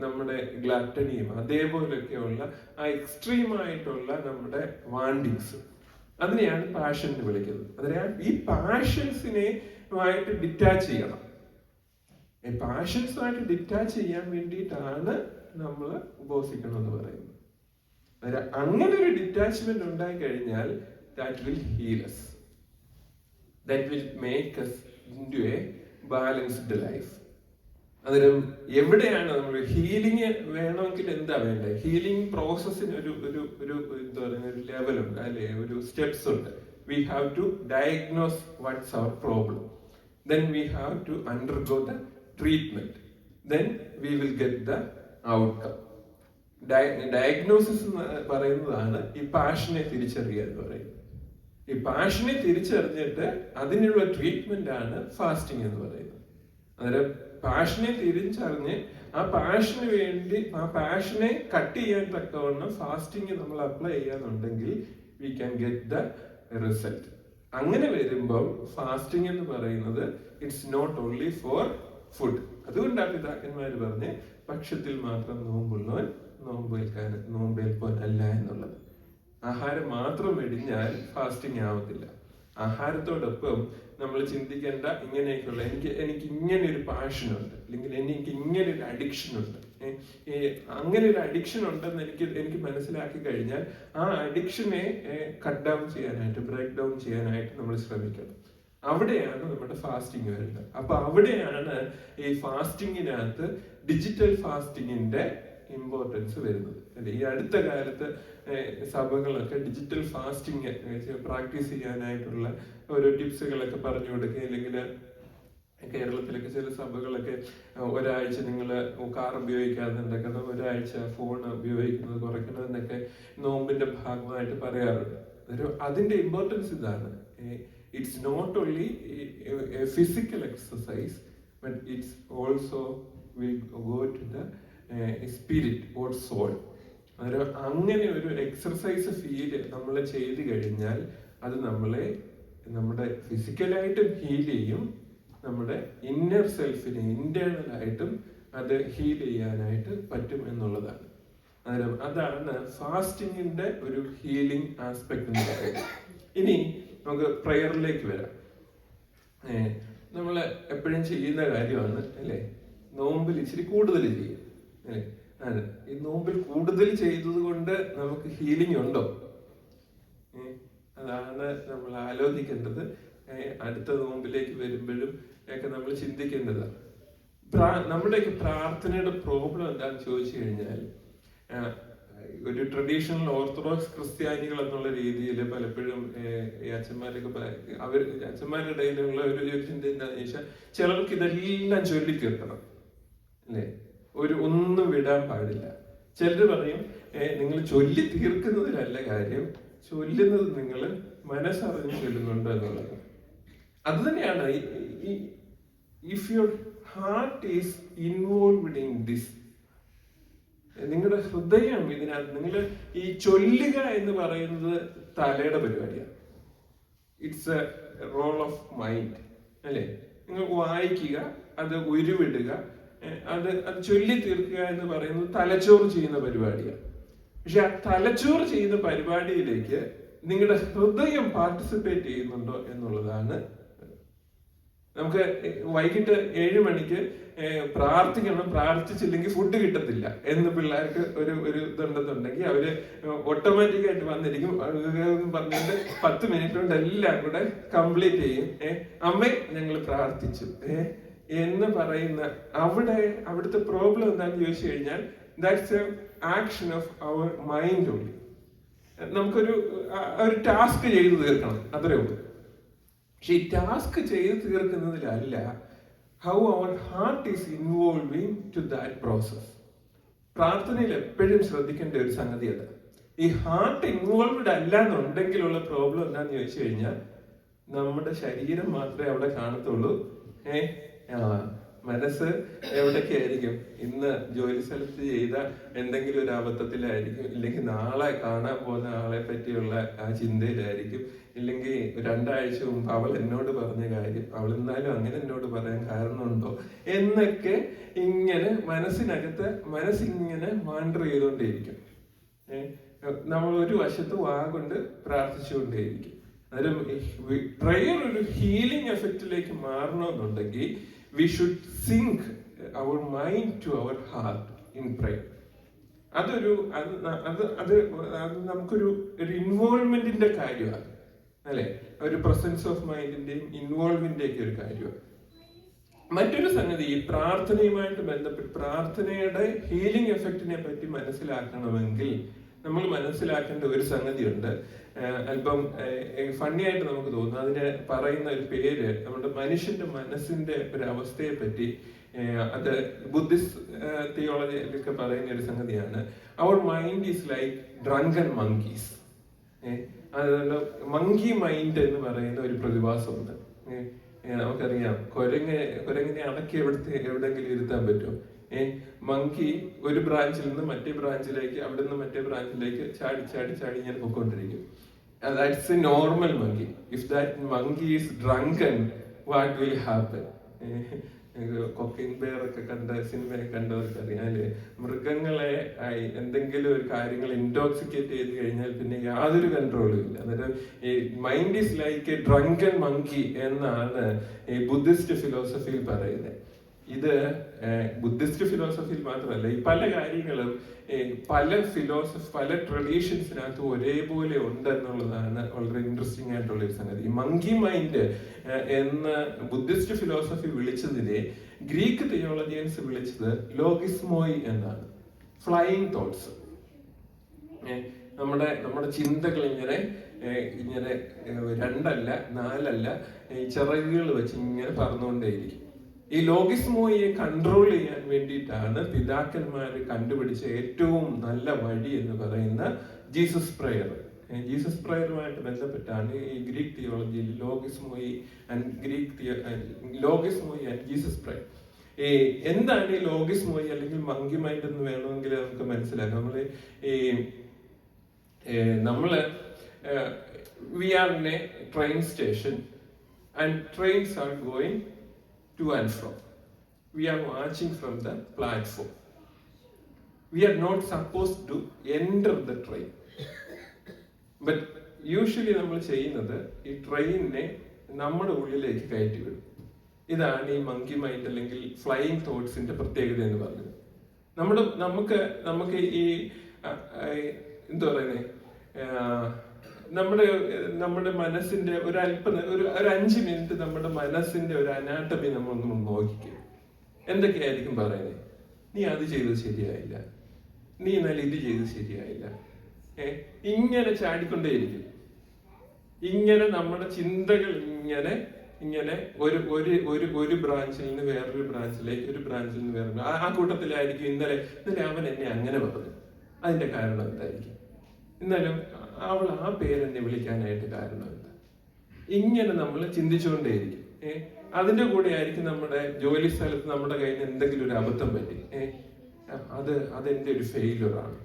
നമ്മുടെ ഗ്ലട്ടണിയും അതേപോലെയൊക്കെയുള്ള ആ എക്സ്ട്രീം ആയിട്ടുള്ള നമ്മുടെ വാണ്ടിങ്സ്, അതിനെയാണ് പാഷൻ എന്ന് വിളിക്കുന്നത്. അതിനാൽ ഈ പാഷൻസിനെ ആയിട്ട് ഡിറ്റാച്ച് ചെയ്യണം. പാഷൻസുമായിട്ട് ഡിറ്റാച്ച് ചെയ്യാൻ വേണ്ടിയിട്ടാണ് നമ്മൾ ഉപവസിക്കണം എന്ന് പറയുന്നത്. അങ്ങനെ ഒരു ഡിറ്റാച്ച്മെന്റ് ഉണ്ടായി കഴിഞ്ഞാൽ that will heal us, that will make us into a balanced life. അന്നേരം എവിടെയാണ് നമ്മൾ ഹീലിംഗ് വേണമെങ്കിൽ എന്താ വേണ്ടത്? ഹീലിംഗ് പ്രോസസ്സിന് ഒരു എന്താ പറയുക, ഒരു ലെവലുണ്ട് അല്ലെ, ഒരു സ്റ്റെപ്സ് ഉണ്ട്. We have to diagnose what's our problem, then we have to undergo the treatment, then we will get the outcome. Diagnosis എന്ന് പറയുന്നതാണ് ഈ പാഷനെ തിരിച്ചറിയുക എന്ന് പറയുന്നത്. ഈ പാഷനെ തിരിച്ചറിഞ്ഞിട്ട് അതിനുള്ള ട്രീറ്റ്മെന്റ് ആണ് ഫാസ്റ്റിംഗ് എന്ന് പറയുന്നത്. അന്നേരം പാഷനെ തിരിച്ചറിഞ്ഞ് ആ പാഷന് വേണ്ടി ആ പാഷനെ കട്ട് ചെയ്യാൻ തക്കവണ്ണം ഫാസ്റ്റിംഗ് നമ്മൾ അപ്ലൈ ചെയ്യാന്നുണ്ടെങ്കിൽ we can get the result. അങ്ങനെ വരുമ്പോൾ ഫാസ്റ്റിംഗ് എന്ന് പറയുന്നത് it's not only for food. അതുകൊണ്ടാണ് പിതാക്കന്മാര് പറഞ്ഞ് പക്ഷത്തിൽ മാത്രം നോമ്പുള്ളവൻ നോമ്പേൽപ്പോൻ അല്ല എന്നുള്ളത്. ആഹാരം മാത്രം വെടിഞ്ഞാൽ ഫാസ്റ്റിംഗ് ആവത്തില്ല. ആഹാരത്തോടൊപ്പം നമ്മൾ ചിന്തിക്കേണ്ട ഇങ്ങനെയൊക്കെയുള്ള എനിക്ക് ഇങ്ങനെ ഒരു പാഷനുണ്ട്, അല്ലെങ്കിൽ എനിക്ക് ഇങ്ങനെ ഒരു അഡിക്ഷൻ ഉണ്ട്. അങ്ങനെ ഒരു അഡിക്ഷൻ ഉണ്ടെന്ന് എനിക്ക് മനസ്സിലാക്കി കഴിഞ്ഞാൽ ആ അഡിക്ഷനെ കട്ട് ഡൗൺ ചെയ്യാനായിട്ട്, ബ്രേക്ക് ഡൗൺ ചെയ്യാനായിട്ട് നമ്മൾ ശ്രമിക്കണം. അവിടെയാണ് നമ്മുടെ ഫാസ്റ്റിംഗ് വരുന്നത്. അപ്പൊ അവിടെയാണ് ഈ ഫാസ്റ്റിങ്ങിനകത്ത് ഡിജിറ്റൽ ഫാസ്റ്റിങ്ങിന്റെ ഇമ്പോർട്ടൻസ് വരുന്നത് അല്ലെ. ഈ അടുത്ത കാലത്ത് സഭകളൊക്കെ ഡിജിറ്റൽ ഫാസ്റ്റിംഗ് പ്രാക്ടീസ് ചെയ്യാനായിട്ടുള്ള ഓരോ ടിപ്സുകളൊക്കെ പറഞ്ഞു കൊടുക്കുക. അല്ലെങ്കിൽ കേരളത്തിലൊക്കെ ചില സഭകളൊക്കെ ഒരാഴ്ച നിങ്ങൾ കാർ ഉപയോഗിക്കാതെ ഒരാഴ്ച ഫോൺ ഉപയോഗിക്കുന്നത് കുറയ്ക്കണം എന്നൊക്കെ നോമ്പിന്റെ ഭാഗമായിട്ട് പറയാറുണ്ട്. അതിന്റെ ഇമ്പോർട്ടൻസ് ഇതാണ്. It's not only a physical exercise, but it's also will go to the spirit or soul. അന്നേരം അങ്ങനെ ഒരു എക്സർസൈസ് ഫീൽ നമ്മൾ ചെയ്ത് കഴിഞ്ഞാൽ അത് നമ്മളെ നമ്മുടെ ഫിസിക്കലായിട്ടും ഹീൽ ചെയ്യും, നമ്മുടെ ഇന്നർ സെൽഫിനെ ഇന്റേണൽ ആയിട്ടും അത് ഹീൽ ചെയ്യാനായിട്ട് പറ്റും എന്നുള്ളതാണ്. അന്നേരം അതാണ് ഫാസ്റ്റിങ്ങിന്റെ ഒരു ഹീലിംഗ് ആസ്പെക്ട് എന്ന് പറയുന്നത്. ഇനി നമുക്ക് പ്രയറിലേക്ക് വരാം. നമ്മൾ എപ്പോഴും ചെയ്യുന്ന കാര്യമാണ് അല്ലേ, നോമ്പിൽ ഇച്ചിരി കൂടുതൽ ചെയ്യും അല്ലേ. അതെ, ഈ നോമ്പിൽ കൂടുതൽ ചെയ്തത് കൊണ്ട് നമുക്ക് ഹീലിംഗ് ഉണ്ടോ? അതാണ് നമ്മൾ ആലോചിക്കേണ്ടത്. അടുത്ത നോമ്പിലേക്ക് വരുമ്പോഴും ഒക്കെ നമ്മൾ ചിന്തിക്കേണ്ടതാണ്. നമ്മുടെയൊക്കെ പ്രാർത്ഥനയുടെ പ്രോബ്ലം എന്താണെന്ന് ചോദിച്ചു കഴിഞ്ഞാൽ, ഒരു ട്രഡീഷണൽ ഓർത്തഡോക്സ് ക്രിസ്ത്യാനികൾ എന്നുള്ള രീതിയിൽ പലപ്പോഴും ഈ അച്ഛന്മാരൊക്കെ അച്ഛന്മാരുടെ ഇടയിലുള്ള ഒരു ചിന്ത എന്താണെന്ന് ചോദിച്ചാൽ, ചിലർക്ക് ഇതെല്ലാം ചൊല്ലി തീർക്കണം അല്ലേ, ഒന്നും വിടാൻ പാടില്ല. ചിലർ പറയും നിങ്ങൾ ചൊല്ലി തീർക്കുന്നതിലല്ല കാര്യം, ചൊല്ലുന്നത് നിങ്ങൾ മനസ്സറിഞ്ഞ് ചൊല്ലുന്നുണ്ടോ എന്നുള്ളത്. അത് തന്നെയാണ് if your heart is involved in this, നിങ്ങളുടെ ഹൃദയം ഇതിനകത്ത്, നിങ്ങൾ ഈ ചൊല്ലുക എന്ന് പറയുന്നത് തലയുടെ പരിപാടിയാണ്. It's a role of mind അല്ലേ. നിങ്ങൾ വായിക്കുക, അത് ഉരുവിടുക, അത് ചൊല്ലി തീർക്കുക എന്ന് പറയുന്നത് തലച്ചോറ് ചെയ്യുന്ന പരിപാടിയാണ്. പക്ഷെ ആ തലച്ചോറ് ചെയ്യുന്ന പരിപാടിയിലേക്ക് നിങ്ങളുടെ ഹൃദയം പാർട്ടിസിപ്പേറ്റ് ചെയ്യുന്നുണ്ടോ എന്നുള്ളതാണ്. നമുക്ക് വൈകിട്ട് 7 മണിക്ക് പ്രാർത്ഥിക്കണം, പ്രാർത്ഥിച്ചില്ലെങ്കിൽ ഫുഡ് കിട്ടത്തില്ല എന്ന് പിള്ളേർക്ക് ഒരു ഇതുണ്ടെന്നുണ്ടെങ്കിൽ അവര് ഓട്ടോമാറ്റിക് ആയിട്ട് വന്നിരിക്കും, പറഞ്ഞിട്ട് 10 മിനിറ്റ് കൊണ്ട് എല്ലാം കൂടെ കംപ്ലീറ്റ് ചെയ്യും. അമ്മേ ഞങ്ങൾ പ്രാർത്ഥിച്ചു എന്ന് പറയുന്ന അവിടുത്തെ പ്രോബ്ലം എന്താണെന്ന് ചോദിച്ചു കഴിഞ്ഞാൽ, that's a action of our mind only. നമുക്കൊരു ഒരു ടാസ്ക് ചെയ്തു തീർക്കണം, അത്രേ ഉള്ളൂ. പക്ഷെ ഈ ടാസ്ക് ചെയ്ത് തീർക്കുന്നതിലല്ല, how our heart is involving to that process. പ്രാർത്ഥനയിൽ എപ്പോഴും ശ്രദ്ധിക്കേണ്ട ഒരു സംഗതി അതാണ്. ഈ ഹാർട്ട് ഇൻവോൾവ്ഡ് അല്ല എന്നുണ്ടെങ്കിലുള്ള പ്രോബ്ലം എന്താന്ന് ചോദിച്ചു കഴിഞ്ഞാൽ, നമ്മുടെ ശരീരം മാത്രമേ അവിടെ കാണത്തുള്ളൂ. മനസ്സ് എവിടേക്കായിരിക്കും? ഇന്ന് ജോലി സ്ഥലത്ത് ചെയ്ത എന്തെങ്കിലും ഒരു അബദ്ധത്തിലായിരിക്കും, ഇല്ലെങ്കിൽ നാളെ കാണാൻ പോകുന്ന ആളെ പറ്റിയുള്ള ആ ചിന്തയിലായിരിക്കും, ഇല്ലെങ്കിൽ 2 ആഴ്ച മുമ്പ് അവൾ എന്നോട് പറഞ്ഞ കാര്യം, അവൾ എന്നാലും അങ്ങനെ എന്നോട് പറയാൻ കാരണമുണ്ടോ എന്നൊക്കെ ഇങ്ങനെ മനസ്സിങ്ങനെ വാണ്ടർ ചെയ്തുകൊണ്ടേയിരിക്കും. നമ്മൾ ഒരു വശത്ത് കൊണ്ട് പ്രാർത്ഥിച്ചുകൊണ്ടേയിരിക്കും. അന്നേരം പ്രയർ ഒരു healing എഫക്റ്റിലേക്ക് മാറണമെന്നുണ്ടെങ്കിൽ we should sink our mind to our heart in prayer. അതൊരു നമുക്കൊരു ഇൻവോൾവ്മെന്റിന്റെ കാര്യമാണ്, അല്ലെ? ഒരു പ്രസൻസ് ഓഫ് മൈൻഡിന്റെയും ഇൻവോൾവിന്റെ ഒക്കെ ഒരു കാര്യമാണ്. മറ്റൊരു സംഗതി, ഈ പ്രാർത്ഥനയുമായിട്ട് ബന്ധപ്പെട്ട് പ്രാർത്ഥനയുടെ ഹീലിംഗ് എഫക്റ്റിനെ പറ്റി മനസ്സിലാക്കണമെങ്കിൽ നമ്മൾ മനസ്സിലാക്കേണ്ട ഒരു സംഗതിയുണ്ട്. അല്പം ഫണ്ണി ആയിട്ട് നമുക്ക് തോന്നുന്നു. അതിന് പറയുന്ന ഒരു പേര്, നമ്മുടെ മനുഷ്യന്റെ മനസ്സിന്റെ ഒരു അവസ്ഥയെ പറ്റി, അത് ബുദ്ധിസ്റ്റ് തിയോളജിയിലൊക്കെ പറയുന്ന ഒരു സംഗതിയാണ്. Our mind is like drunken monkeys. അതുകൊണ്ട് മങ്കി മൈൻഡ് എന്ന് പറയുന്ന ഒരു പ്രതിഭാസമുണ്ട്. നമുക്കറിയാം, കുരങ്ങിനെ അടക്കി എവിടെങ്കിലും ഇരുത്താൻ പറ്റുമോ? മങ്കി ഒരു ബ്രാഞ്ചിൽ നിന്ന് മറ്റേ ബ്രാഞ്ചിലേക്ക്, അവിടെ നിന്ന് മറ്റേ ബ്രാഞ്ചിലേക്ക് ചാടി ഇങ്ങനെ പൊയ്ക്കൊണ്ടിരിക്കും. That's a normal monkey. If that monkey is drunken, what will happen? Cocaine bear ഒക്കെ കണ്ട സിനിമയെ കണ്ടവർക്ക് അറിയാം, അല്ലേ? മൃഗങ്ങളെ എന്തെങ്കിലും ഒരു കാര്യങ്ങൾ ഇൻടോക്സിക്കേറ്റ് ചെയ്ത് കഴിഞ്ഞാൽ പിന്നെ യാതൊരു കൺട്രോളും ഇല്ല. അന്നേരം ഈ mind is like A drunken monkey എന്നാണ് ഈ ബുദ്ധിസ്റ്റ് ഫിലോസഫിയിൽ പറയുന്നത്. ഇത് ബുദ്ധിസ്റ്റ് ഫിലോസഫിയിൽ മാത്രമല്ല, ഈ പല കാര്യങ്ങളും പല ട്രഡീഷൻസിനകത്ത് ഒരേപോലെ ഉണ്ട് എന്നുള്ളതാണ് വളരെ ഇൻട്രസ്റ്റിംഗ് ആയിട്ടുള്ള ഒരു സംഗതി. ഈ മങ്കി മൈൻഡ് എന്ന് ബുദ്ധിസ്റ്റ് ഫിലോസഫി വിളിച്ചതിനെ ഗ്രീക്ക് തിയോളജിയൻസ് വിളിച്ചത് ലോഗിസ്മോയി എന്നാണ്. Flying thoughts. നമ്മുടെ ചിന്തകൾ ഇങ്ങനെ 2 അല്ല 4 അല്ല ചിറകുകൾ വെച്ച് ഇങ്ങനെ പറന്നുകൊണ്ടേയിരിക്കും. ഈ ലോഗിസ്മോയെ കൺട്രോൾ ചെയ്യാൻ വേണ്ടിയിട്ടാണ് പിതാക്കന്മാർ കണ്ടുപിടിച്ച ഏറ്റവും നല്ല വഴി എന്ന് പറയുന്ന ജീസസ് പ്രയർ. ജീസസ് പ്രയറുമായിട്ട് ബന്ധപ്പെട്ടാണ് ഈ ഗ്രീക്ക് തിയോളജിയിൽ ലോഗിസ്മോയി ആൻഡ് ജീസസ് പ്രയർ. എന്താണ് ഈ ലോഗിസ്മോയി അല്ലെങ്കിൽ മങ്കി മൈൻഡ് എന്ന് വേണമെങ്കിൽ നമുക്ക് മനസ്സിലാക്കാം. we are in a train station and trains are going to and fro. We are watching from the platform. We are not supposed to enter the train. But usually നമ്മൾ ചെയ്യുന്നത് ഈ ട്രെയിനിനെ നമ്മുടെ ഉള്ളിലേക്ക് കയറ്റി വിടും. ഇതാണ് ഈ മങ്കി മൈൻഡ് അല്ലെങ്കിൽ ഫ്ലൈയിങ് തോട്ട്സിന്റെ പ്രത്യേകത എന്ന് പറയുന്നത്. നമുക്ക് ഈ എന്താ പറയുന്നത്, നമ്മുടെ മനസ്സിന്റെ ഒരു 5 മിനിറ്റ് നമ്മുടെ മനസ്സിന്റെ ഒരു അനാട്ടമി നമ്മളൊന്ന് നോക്കിക്കും. എന്തൊക്കെയായിരിക്കും പറയുന്നത്? നീ അത് ചെയ്തത് ശരിയായില്ല, നീ എന്നാൽ ഇത് ചെയ്തത് ശരിയായില്ല. ഇങ്ങനെ ചാടിക്കൊണ്ടേയിരിക്കും. ഇങ്ങനെ നമ്മുടെ ചിന്തകൾ ഇങ്ങനെ ഒരു ബ്രാഞ്ചിൽ നിന്ന് വേറൊരു ബ്രാഞ്ചിലേക്ക്, ഒരു ബ്രാഞ്ചിൽ നിന്ന് വേറൊരു, ആ കൂട്ടത്തിലായിരിക്കും ഇന്നലെ അവൻ എന്നെ അങ്ങനെ പറഞ്ഞു, അതിന്റെ കാരണം എന്തായിരിക്കും? ഇന്നലും അവൾ ആ പേരെന്നെ വിളിക്കാനായിട്ട് കാരണം എന്താ? ഇങ്ങനെ നമ്മൾ ചിന്തിച്ചുകൊണ്ടേയിരിക്കും. അതിന്റെ കൂടെ ആയിരിക്കും നമ്മുടെ ജോലി സ്ഥലത്ത് നമ്മുടെ കയ്യിൽ നിന്ന് എന്തെങ്കിലും ഒരു അബദ്ധം പറ്റി, അതെന്റെ ഒരു ഫെയിലുറാണ്.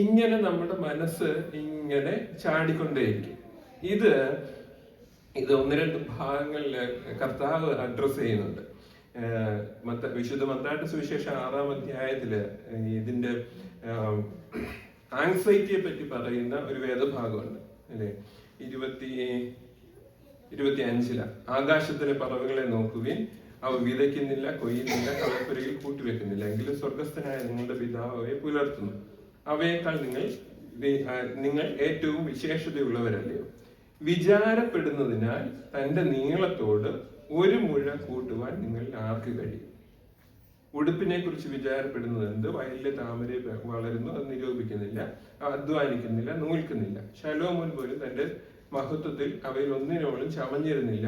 ഇങ്ങനെ നമ്മുടെ മനസ്സ് ഇങ്ങനെ ചാടിക്കൊണ്ടേയിരിക്കും. ഇത് 1-2 ഭാഗങ്ങളിൽ കർത്താവ് അഡ്രസ് ചെയ്യുന്നുണ്ട്. വിശുദ്ധ മത്തായിയുടെ സുവിശേഷം 6-ാം അധ്യായത്തില് ഇതിന്റെ ആങ്സൈറ്റിയെ പറ്റി പറയുന്ന ഒരു വേദഭാഗമുണ്ട്, അല്ലെ? 25 ആകാശത്തിലെ പറവകളെ നോക്കുവിൻ, അവ വിതയ്ക്കുന്നില്ല, കൊയ്യുന്നില്ല, കളപ്പുരയിൽ കൂട്ടിവെക്കുന്നില്ല, എങ്കിലും സ്വർഗസ്ഥനായ നിങ്ങളുടെ പിതാവ് അവയെ പുലർത്തുന്നു. അവയേക്കാൾ നിങ്ങൾ ഏറ്റവും വിശേഷതയുള്ളവരല്ലയോ? വിചാരപ്പെടുന്നതിനാൽ തന്റെ നീളത്തോട് 1 മുഴം കൂട്ടുവാൻ നിങ്ങൾ ആർക്ക് കഴിയും? ഉടുപ്പിനെ കുറിച്ച് വിചാരപ്പെടുന്നത് എന്ത്? വയലിലെ താമര വളരുന്നു, അത് നിരൂപിക്കുന്നില്ല, അധ്വാനിക്കുന്നില്ല, നൂൽക്കുന്നില്ല. ശലോമോൻ പോലും തന്റെ മഹത്വത്തിൽ അവയിൽ ഒന്നിനോടും ചമഞ്ഞിരുന്നില്ല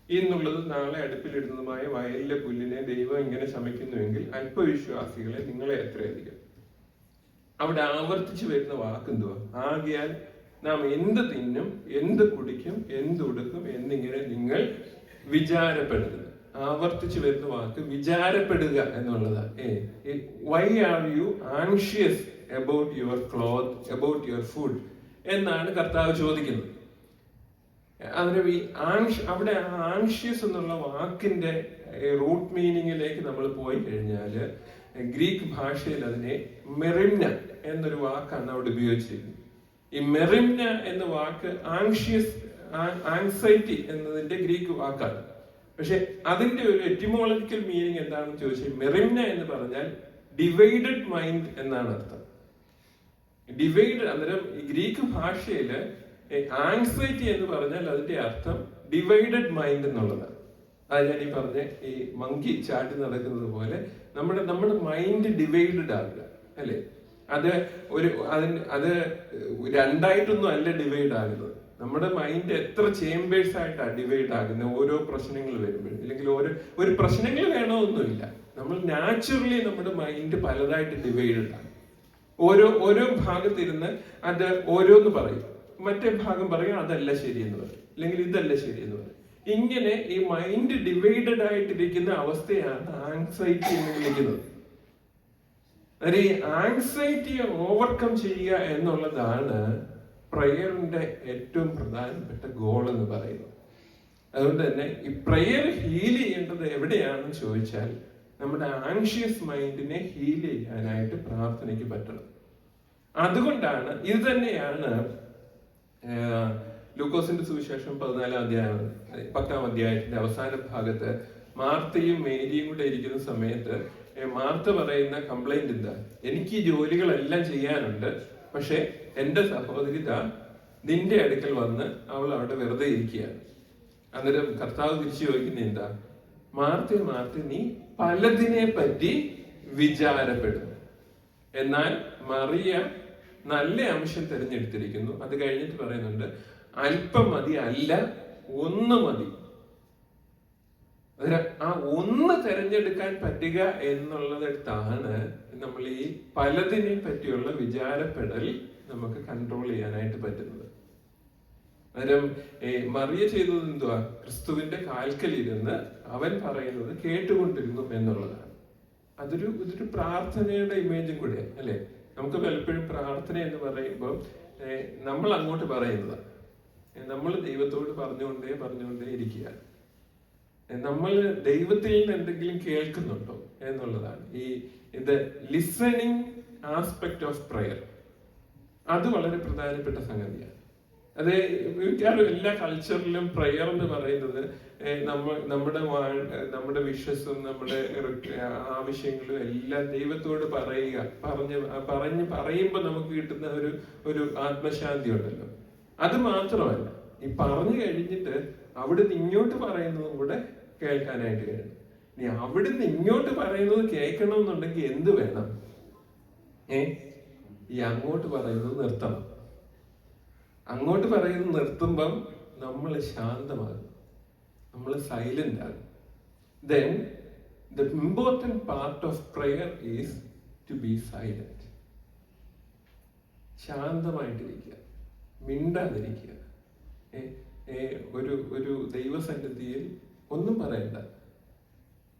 എന്നുള്ളത് നാളെ അടുപ്പിലിടുന്നതുമായ വയലിലെ പുല്ലിനെ ദൈവം ഇങ്ങനെ ശമിക്കുന്നുവെങ്കിൽ അല്പവിശ്വാസികളെ നിങ്ങളെ എത്രയധികം. അവിടെ ആവർത്തിച്ചു വരുന്ന വാക്കെന്തുവാ? ആകയാൽ നാം എന്ത് തിന്നും, എന്ത് കുടിക്കും, എന്തുടുക്കും എന്നിങ്ങനെ നിങ്ങൾ വിചാരപ്പെടരുത്. ആവർത്തിച്ചു വരുന്ന വാക്ക് വിചാരപ്പെടുക എന്നുള്ളതാണ്. Why are you anxious about your cloth, about your food എന്നാണ് കർത്താവ് ചോദിക്കുന്നത്. അതിന് അവിടെ ആൻഷ്യസ് എന്നുള്ള വാക്കിന്റെ റൂട്ട് മീനിങ്ങിലേക്ക് നമ്മൾ പോയി കഴിഞ്ഞാല് ഗ്രീക്ക് ഭാഷയിൽ അതിനെ മെറിംന എന്നൊരു വാക്കാണ് അവിടെ ഉപയോഗിച്ചിരിക്കുന്നത്. ഈ മെറിംന എന്ന വാക്ക് ആങ്സൈറ്റി എന്നതിന്റെ ഗ്രീക്ക് വാക്കാണ്. പക്ഷെ അതിന്റെ ഒരു എറ്റിമോളജിക്കൽ മീനിങ് എന്താണെന്ന് ചോദിച്ചാൽ മെറിംന എന്ന് പറഞ്ഞാൽ ഡിവൈഡഡ് മൈൻഡ് എന്നാണ് അർത്ഥം. ഡിവൈഡ് അന്നേരം ഈ ഗ്രീക്ക് ഭാഷയില് ആങ്സൈറ്റി എന്ന് പറഞ്ഞാൽ അതിന്റെ അർത്ഥം ഡിവൈഡഡ് മൈൻഡ് എന്നുള്ളതാണ്. അത് ഞാൻ ഈ പറഞ്ഞ ഈ മങ്കി ചാടി നടക്കുന്നത് പോലെ നമ്മുടെ മൈൻഡ് ഡിവൈഡഡ് ആകുക, അല്ലെ? അത് അത് രണ്ടായിട്ടൊന്നും അല്ല ഡിവൈഡ് ആകുന്നത്. നമ്മുടെ മൈൻഡ് എത്ര ചേമ്പേഴ്സ് ആയിട്ടാണ് ഡിവൈഡ് ആകുന്നത് ഓരോ പ്രശ്നങ്ങൾ വരുമ്പോഴും. അല്ലെങ്കിൽ ഒരു പ്രശ്നങ്ങൾ വേണമെന്നൊന്നുമില്ല, നമ്മൾ നാച്ചുറലി നമ്മുടെ മൈൻഡ് പലതായിട്ട് ഡിവൈഡഡ് ആണ്. ഓരോ ഭാഗത്തിരുന്ന് അത് ഓരോന്ന് പറയും, മറ്റേ ഭാഗം പറയും അതല്ല ശരിയെന്ന് പറയും, അല്ലെങ്കിൽ ഇതല്ല ശരിയെന്ന് പറയും. ഇങ്ങനെ ഈ മൈൻഡ് ഡിവൈഡഡ് ആയിട്ടിരിക്കുന്ന അവസ്ഥയാണ് ആങ്സൈറ്റി എന്ന് വിളിക്കുന്നത്. ഈ ആങ്സൈറ്റിയെ ഓവർകം ചെയ്യുക എന്നുള്ളതാണ് പ്രയറിന്റെ ഏറ്റവും പ്രധാനപ്പെട്ട ഗോൾ എന്ന് പറയുന്നത്. അതുകൊണ്ട് തന്നെ ഈ പ്രയർ ഹീൽ ചെയ്യേണ്ടത് എവിടെയാണെന്ന് ചോദിച്ചാൽ നമ്മുടെ ആൻഷ്യസ് മൈൻഡിനെ ഹീൽ ചെയ്യാനായിട്ട് പ്രാർത്ഥനയ്ക്ക് പറ്റണം. അതുകൊണ്ടാണ് ഇത് തന്നെയാണ് ലൂക്കോസിന്റെ സുവിശേഷം 14-ാം അധ്യായം 10-ാം അധ്യായത്തിന്റെ അവസാന ഭാഗത്ത് മാർത്തയും മേരിയും കൂടെ ഇരിക്കുന്ന സമയത്ത് മാർത്ത പറയുന്ന കംപ്ലൈന്റ് എന്താ? എനിക്ക് ഈ ജോലികളെല്ലാം ചെയ്യാനുണ്ട്, പക്ഷെ എന്റെ സഹോദരി നിന്റെ അടുക്കൽ വന്ന് അവൾ അവിടെ വെറുതെ ഇരിക്കുകയാണ്. അന്നേരം കർത്താവ് തിരിച്ചു ചോദിക്കുന്ന എന്താ? മാർത്ത നീ പലതിനെ പറ്റി വിചാരപ്പെടുന്നു, എന്നാൽ മറിയ നല്ല അംശം തിരഞ്ഞെടുത്തിരിക്കുന്നു. അത് കഴിഞ്ഞിട്ട് പറയുന്നുണ്ട് അല്പം മതി, അല്ല ഒന്ന് മതി. ആ ഒന്ന് തിരഞ്ഞെടുക്കാൻ പറ്റുക എന്നുള്ളതാണ് നമ്മൾ ഈ പലതിനെ പറ്റിയുള്ള വിചാരപ്പെടൽ നമുക്ക് കൺട്രോൾ ചെയ്യാനായിട്ട് പറ്റുന്നത്. അന്നേരം മറിയ ചെയ്തത് എന്തുവാ? ക്രിസ്തുവിന്റെ കാൽക്കലിരുന്ന് അവൻ പറയുന്നത് കേട്ടുകൊണ്ടിരുന്നു എന്നുള്ളതാണ്. ഇതൊരു പ്രാർത്ഥനയുടെ ഇമേജും കൂടെ, അല്ലെ? നമുക്ക് പലപ്പോഴും പ്രാർത്ഥന എന്ന് പറയുമ്പോൾ നമ്മൾ അങ്ങോട്ട് പറയുന്നതാണ്. നമ്മൾ ദൈവത്തോട് പറഞ്ഞുകൊണ്ടേ ഇരിക്കുക. നമ്മൾ ദൈവത്തിൽ നിന്ന് എന്തെങ്കിലും കേൾക്കുന്നുണ്ടോ എന്നുള്ളതാണ് ഇത് ലിസണിങ് ആസ്പെക്ട് ഓഫ് പ്രയർ. അത് വളരെ പ്രധാനപ്പെട്ട സംഗതിയാണ്. അത് മിക്കവാറും എല്ലാ കൾച്ചറിലും പ്രയർ എന്ന് പറയുന്നത് നമ്മുടെ വിശ്വസും നമ്മുടെ ആവശ്യങ്ങളും എല്ലാം ദൈവത്തോട് പറയുമ്പോൾ നമുക്ക് കിട്ടുന്ന ഒരു ആത്മശാന്തി ഉണ്ടല്ലോ. അത് മാത്രമല്ല, ഈ പറഞ്ഞു കഴിഞ്ഞിട്ട് അവിടുന്ന് ഇങ്ങോട്ട് പറയുന്നതും കൂടെ കേൾക്കാനായിട്ട് കഴിയും. ഇനി അവിടുന്ന് ഇങ്ങോട്ട് പറയുന്നത് കേൾക്കണമെന്നുണ്ടെങ്കിൽ എന്ത് വേണം? ഈ അങ്ങോട്ട് പറയുന്നത് നിർത്തണം. അങ്ങോട്ട് പറയുന്നത് നിർത്തുമ്പം നമ്മൾ ശാന്തമാകും, നമ്മൾ സൈലന്റ് ആകും. Then the important part of prayer is to be silent. ശാന്തമായിട്ടിരിക്കുക, മിണ്ടാതിരിക്കുക. ഒരു ദൈവസന്നിധിയിൽ ഒന്നും പറയണ്ട.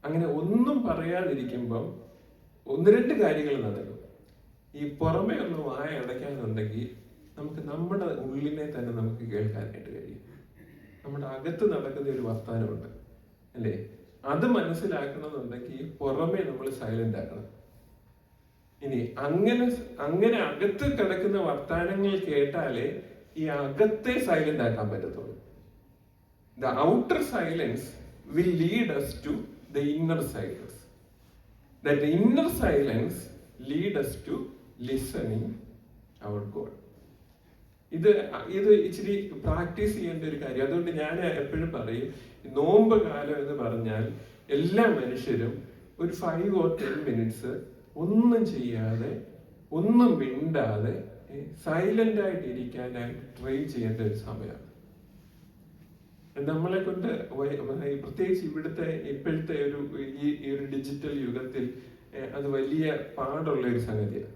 അങ്ങനെ ഒന്നും പറയാതിരിക്കുമ്പം 1-2 കാര്യങ്ങൾ നടക്കും. ഈ പുറമേ ഒന്ന് വായ അടയ്ക്കാനുണ്ടെങ്കിൽ നമുക്ക് നമ്മുടെ ഉള്ളിനെ തന്നെ നമുക്ക് കേൾക്കാനായിട്ട് കഴിയും. നമ്മുടെ അകത്ത് നടക്കുന്ന ഒരു വർത്താനമുണ്ട്, അല്ലേ? അത് മനസ്സിലാക്കണമെന്നുണ്ടെങ്കിൽ പുറമേ നമ്മൾ സൈലന്റ് ആക്കണം. ഇനി അങ്ങനെ അകത്ത് കിടക്കുന്ന വർത്താനങ്ങൾ കേട്ടാലേ ഈ അകത്തെ സൈലന്റ് ആക്കാൻ പറ്റത്തുള്ളൂ. The outer silence will lead us to the inner silence. That inner silence lead us to listening our God. ഇത് ഇച്ചിരി പ്രാക്ടീസ് ചെയ്യേണ്ട ഒരു കാര്യം. അതുകൊണ്ട് ഞാൻ എപ്പോഴും പറയും, നോമ്പ് കാലം എന്ന് പറഞ്ഞാൽ എല്ലാ മനുഷ്യരും ഒരു 5 or 10 minutes ഒന്നും ചെയ്യാതെ, ഒന്നും മിണ്ടാതെ സൈലന്റ് ആയിട്ട് ഇരിക്കാനായിട്ട് ട്രെയിൻ ചെയ്യേണ്ട ഒരു സമയമാണ്. നമ്മളെ കൊണ്ട് പ്രത്യേകിച്ച് ഇപ്പോഴത്തെ ഈ ഒരു ഡിജിറ്റൽ യുഗത്തിൽ അത് വലിയ പാടുള്ള ഒരു സംഗതിയാണ്.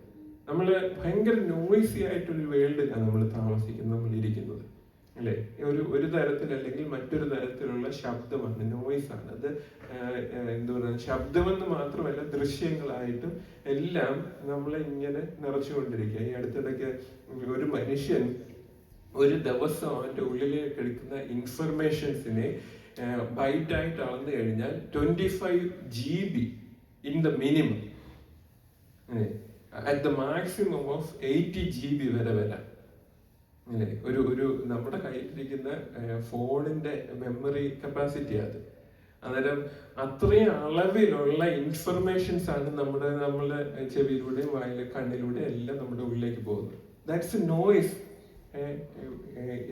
നമ്മൾ ഭയങ്കര നോയ്സി ആയിട്ടൊരു വേൾഡിലാണ് നമ്മൾ താമസിക്കുന്നത്, നമ്മൾ ഇരിക്കുന്നത്, അല്ലേ? ഒരു തരത്തിൽ അല്ലെങ്കിൽ മറ്റൊരു തരത്തിലുള്ള ശബ്ദമാണ്, നോയ്സ് ആണ് അത്. എന്താ പറയുക, ശബ്ദമെന്ന് മാത്രമല്ല ദൃശ്യങ്ങളായിട്ടും എല്ലാം നമ്മളെ ഇങ്ങനെ നിറച്ചുകൊണ്ടിരിക്കുക. ഈ അടുത്തിടയ്ക്ക് ഒരു മനുഷ്യൻ ഒരു ദിവസം അവന്റെ ഉള്ളിലേക്ക് എടുക്കുന്ന ഇൻഫർമേഷൻസിനെ ബൈറ്റായിട്ട് അളന്നു കഴിഞ്ഞാൽ 25 GB in the minimum, at the maximum of 80 GB വരെ വരാം. അല്ലേ? ഒരു നമ്മുടെ കയ്യിലിരിക്കുന്ന ഫോണിന്റെ മെമ്മറി കപ്പാസിറ്റി അത്. അന്നേരം അത്രയും അളവിലുള്ള ഇൻഫർമേഷൻസ് ആണ് നമ്മളെ ചെവിയിലൂടെയും വായിലെ കണ്ണിലൂടെ എല്ലാം നമ്മുടെ ഉള്ളിലേക്ക് പോകുന്നത്. That's a noise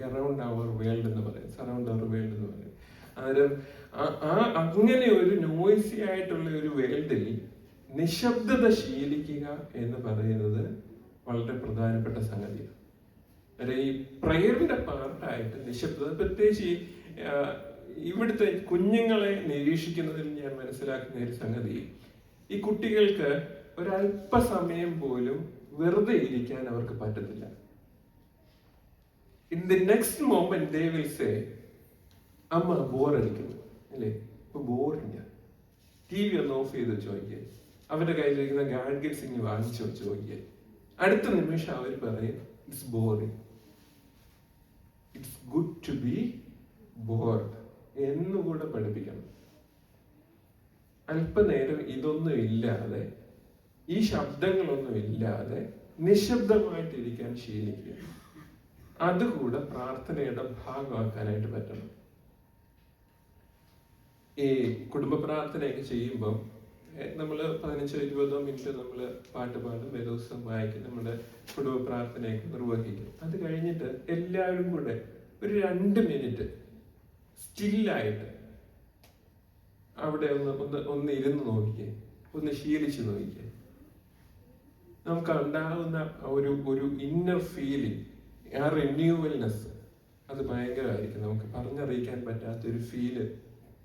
around our world എന്ന് പറയും, സറൗണ്ട് അവർ വേൾഡ് എന്ന് പറയും. അന്നേരം അങ്ങനെ ഒരു നോയ്സി ആയിട്ടുള്ള ഒരു വേൾഡിൽ നിശബ്ദത ശീലിക്കുക എന്ന് പറയുന്നത് വളരെ പ്രധാനപ്പെട്ട സംഗതിയാണ്. ഈ പ്രയറിന്റെ പാർട്ടായിട്ട് നിശബ്ദത, പ്രത്യേകിച്ച് ഇവിടുത്തെ കുഞ്ഞുങ്ങളെ നിരീക്ഷിക്കുന്നതിൽ ഞാൻ മനസ്സിലാക്കുന്ന ഒരു സംഗതി, ഈ കുട്ടികൾക്ക് ഒരല്പസമയം പോലും വെറുതെ ഇരിക്കാൻ അവർക്ക് പറ്റത്തില്ല. In the next moment they will say, അമ്മ ബോറടിക്കുന്നു, അല്ലേ? ഇപ്പൊ ബോറില്ല, TV ഒന്ന് ഓഫ് ചെയ്ത് ചോദിക്കുക, അവരുടെ കയ്യിലിരിക്കുന്ന ഗാഡ്ഗറ്റ്സ് ഇനി വാങ്ങിച്ചു ചോദിക്കുക. അടുത്ത നിമിഷം അവർ പറയും it's boring, it's good to be bored എന്നുകൂടെ പഠിപ്പിക്കണം. അല്പനേരം ഇതൊന്നും ഇല്ലാതെ, ഈ ശബ്ദങ്ങളൊന്നും ഇല്ലാതെ നിശബ്ദമായിട്ടിരിക്കാൻ ശീലിക്കുക. അതുകൂടെ പ്രാർത്ഥനയുടെ ഭാഗമാക്കാനായിട്ട് പറ്റണം. ഈ കുടുംബ പ്രാർത്ഥനയൊക്കെ ചെയ്യുമ്പം നമ്മൾ 15-20 മിനിറ്റ് നമ്മൾ പാട്ട് പാടും, വേദോത്സവം വായിക്കും, നമ്മുടെ കുടുംബ പ്രാർത്ഥനയൊക്കെ നിർവഹിക്കും. അത് കഴിഞ്ഞിട്ട് എല്ലാവരും കൂടെ ഒരു 2 മിനിറ്റ് സ്റ്റില്ലായിട്ട് അവിടെ ഒന്ന് ഇരുന്ന് നോക്കിക്കേ, ഒന്ന് ശീലിച്ച് നോക്കിക്കേ. നമുക്ക് ഉണ്ടാകുന്ന ഒരു ഇന്നർ ഫീലിംഗ്, ആ റിന്യൂവൽനെസ്, അത് ഭയങ്കരമായിരിക്കും. നമുക്ക് പറഞ്ഞറിയിക്കാൻ പറ്റാത്തൊരു ഫീല്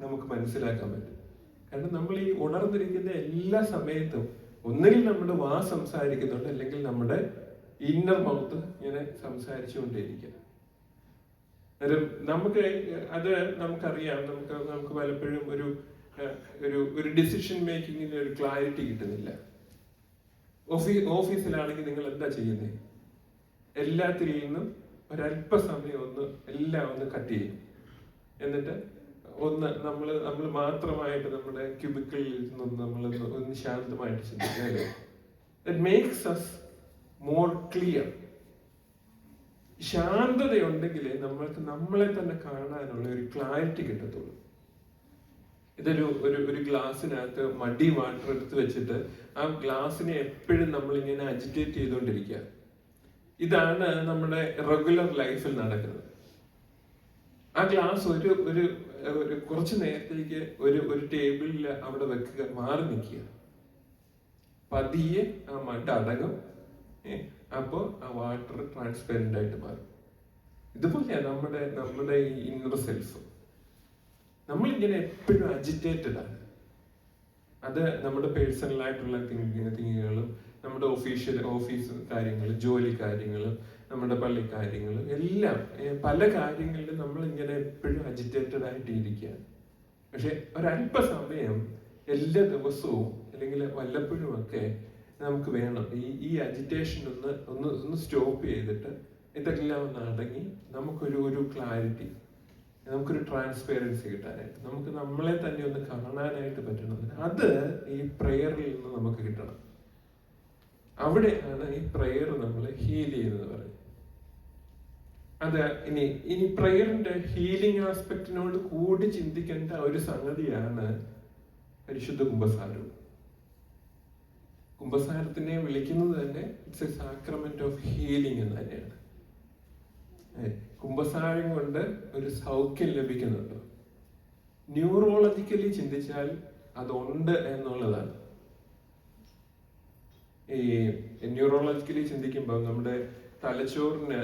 നമുക്ക് മനസ്സിലാക്കാൻ പറ്റും. കാരണം നമ്മൾ ഈ ഉണർന്നിരിക്കുന്ന എല്ലാ സമയത്തും ഒന്നുകിൽ നമ്മുടെ വാ സംസാരിക്കുന്നുണ്ട്, അല്ലെങ്കിൽ നമ്മുടെ ഇന്നർ മൗത്ത് ഇങ്ങനെ സംസാരിച്ചുകൊണ്ടേയിരിക്കുക. നമുക്കറിയാം, നമുക്ക് പലപ്പോഴും ഒരു ഡിസിഷൻ മേക്കിങ്ങിന് ഒരു ക്ലാരിറ്റി കിട്ടുന്നില്ല. ഓഫീസിലാണെങ്കിൽ നിങ്ങൾ എന്താ ചെയ്യുന്നത്? എല്ലാത്തിൽ നിന്നും ഒരല്പസമയം എല്ലാം ഒന്ന് കട്ട് ചെയ്യും. എന്നിട്ട് നമ്മൾ മാത്രമായിട്ട് നമ്മുടെ ക്യൂബിക്കിളിൽ നിന്നും ഒന്ന് ശാന്തമായിട്ട് ചിന്തിക്കുക. That makes us more clear. ശാന്തതയുണ്ടെങ്കിലേ നമ്മൾക്ക് നമ്മളെ തന്നെ കാണാനുള്ള ഒരു ക്ലാരിറ്റി കിട്ടത്തുള്ളൂ. ഒരു ഗ്ലാസ്സിനകത്ത് മഡി വാട്ടർ എടുത്ത് വെച്ചിട്ട് ആ ഗ്ലാസ്സിനെ എപ്പോഴും നമ്മളിങ്ങനെ അജിറ്റേറ്റ് ചെയ്തുകൊണ്ടിരിക്കുക. ഇതാണ് നമ്മുടെ റെഗുലർ ലൈഫിൽ നടക്കുന്നത്. ആ ഗ്ലാസ് ഒരു കുറച്ച് നേരത്തേക്ക് ഒരു ടേബിളിൽ അവിടെ വെക്കുക, മാറി നിൽക്കുക, പതിയെ ആ മഡ് അടങ്ങും. അപ്പോൾ ആ വാട്ടർ ട്രാൻസ്പെറന്റ് ആയിട്ട് മാറും. ഇതുപോലെയാണ് നമ്മുടെ ഈ ഇന്നർ സെൽഫ്. നമ്മളിങ്ങനെ എപ്പോഴും അജിറ്റേറ്റഡ് ആണ്. അത് നമ്മുടെ പേഴ്സണൽ ആയിട്ടുള്ള തിങ്കിങ്ങുകളും, നമ്മുടെ ഓഫീസ് കാര്യങ്ങളും, ജോലി കാര്യങ്ങളും, നമ്മുടെ പള്ളി കാര്യങ്ങളും എല്ലാം, പല കാര്യങ്ങളിലും നമ്മൾ ഇങ്ങനെ എപ്പോഴും അജിറ്റേറ്റഡ് ആയിട്ട് ഇരിക്കുകയാണ്. പക്ഷെ ഒരല്പസമയം എല്ലാ ദിവസവും അല്ലെങ്കിൽ വല്ലപ്പോഴും ഒക്കെ നമുക്ക് വേണം ഈ അജിറ്റേഷൻ ഒന്ന് സ്റ്റോപ്പ് ചെയ്തിട്ട് ഇതെല്ലാം ഒന്ന് അടങ്ങി നമുക്കൊരു ക്ലാരിറ്റി, നമുക്കൊരു ട്രാൻസ്പെറൻസി കിട്ടാനായിട്ട്, നമുക്ക് നമ്മളെ തന്നെ ഒന്ന് കാണാനായിട്ട് പറ്റണം. അത് ഈ പ്രയറിൽ നിന്ന് നമുക്ക് കിട്ടണം. അവിടെയാണ് ഈ പ്രയർ നമ്മൾ ഹീൽ ചെയ്യുന്നത് പറയുന്നത്. അത് ഇനി പ്രയറിന്റെ ഹീലിംഗ് ആസ്പെക്റ്റിനോട് കൂടി ചിന്തിക്കേണ്ട ഒരു സംഗതിയാണ് പരിശുദ്ധ കുമ്പസാരം. കുമ്പസാരത്തിനെ വിളിക്കുന്നത് തന്നെ it's A sacrament of healing എന്ന് തന്നെയാണ്. കുമ്പസാരം കൊണ്ട് ഒരു സൗഖ്യം ലഭിക്കുന്നുണ്ട്. ന്യൂറോളജിക്കലി ചിന്തിച്ചാൽ അതുണ്ട് എന്നുള്ളതാണ്. ഈ ന്യൂറോളജിക്കലി ചിന്തിക്കുമ്പോൾ നമ്മുടെ തലച്ചോറിന്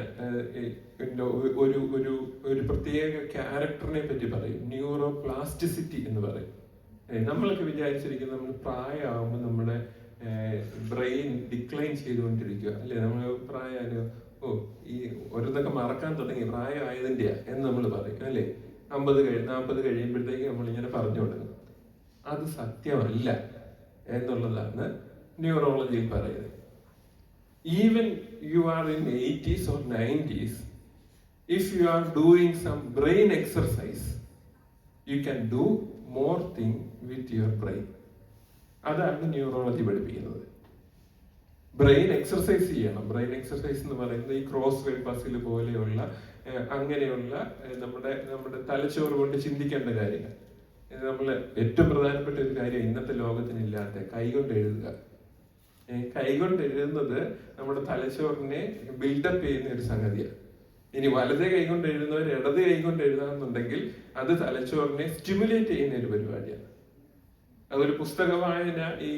ഒരു ഒരു ഒരു പ്രത്യേക ക്യാരക്ടറിനെ പറ്റി പറയും, ന്യൂറോപ്ലാസ്റ്റിസിറ്റി എന്ന് പറയും. നമ്മളൊക്കെ വിചാരിച്ചിരിക്കുന്നത് നമ്മൾ പ്രായമാകുമ്പോൾ നമ്മുടെ ബ്രെയിൻ ഡിക്ലൈൻ ചെയ്തുകൊണ്ടിരിക്കുക അല്ലെ. നമ്മൾ പ്രായം ഈ ഓരോന്നൊക്കെ മറക്കാൻ തുടങ്ങി പ്രായമായതിൻ്റെയാ എന്ന് നമ്മൾ പറയും അല്ലേ. 40 കഴിയുമ്പോഴത്തേക്ക് നമ്മളിങ്ങനെ പറഞ്ഞു തുടങ്ങും. അത് സത്യമല്ല എന്നുള്ളതാണ് ന്യൂറോളജിയിൽ പറയുന്നത്. Even you are in 80s or 90s, if you are doing some brain exercise, you can do more thing with your brain. അതാണ് ന്യൂറോളജി പഠിപ്പിക്കുന്നത്. ബ്രെയിൻ എക്സർസൈസ് ചെയ്യണം. ബ്രെയിൻ എക്സർസൈസ് എന്ന് പറയുന്നത് ഈ ക്രോസ് വേർഡ് പസിൽ പോലെയുള്ള അങ്ങനെയുള്ള നമ്മുടെ തലച്ചോറ് കൊണ്ട് ചിന്തിക്കേണ്ട കാര്യങ്ങൾ. നമ്മൾ ഏറ്റവും പ്രധാനപ്പെട്ട ഒരു കാര്യം ഇന്നത്തെ ലോകത്തിനില്ലാത്ത കൈകൊണ്ട് എഴുതുക. കൈകൊണ്ട് എഴുതുന്നത് നമ്മുടെ തലച്ചോറിനെ ബിൽഡപ്പ് ചെയ്യുന്ന ഒരു സംഗതിയാണ്. ഇനി വലതേ കൈകൊണ്ട് എഴുതുന്നവർ ഇടത് കൈകൊണ്ട് എഴുതാമെന്നുണ്ടെങ്കിൽ അത് തലച്ചോറിനെ സ്റ്റിമുലേറ്റ് ചെയ്യുന്ന ഒരു പരിപാടിയാണ്. അതൊരു പുസ്തക വായന ഈ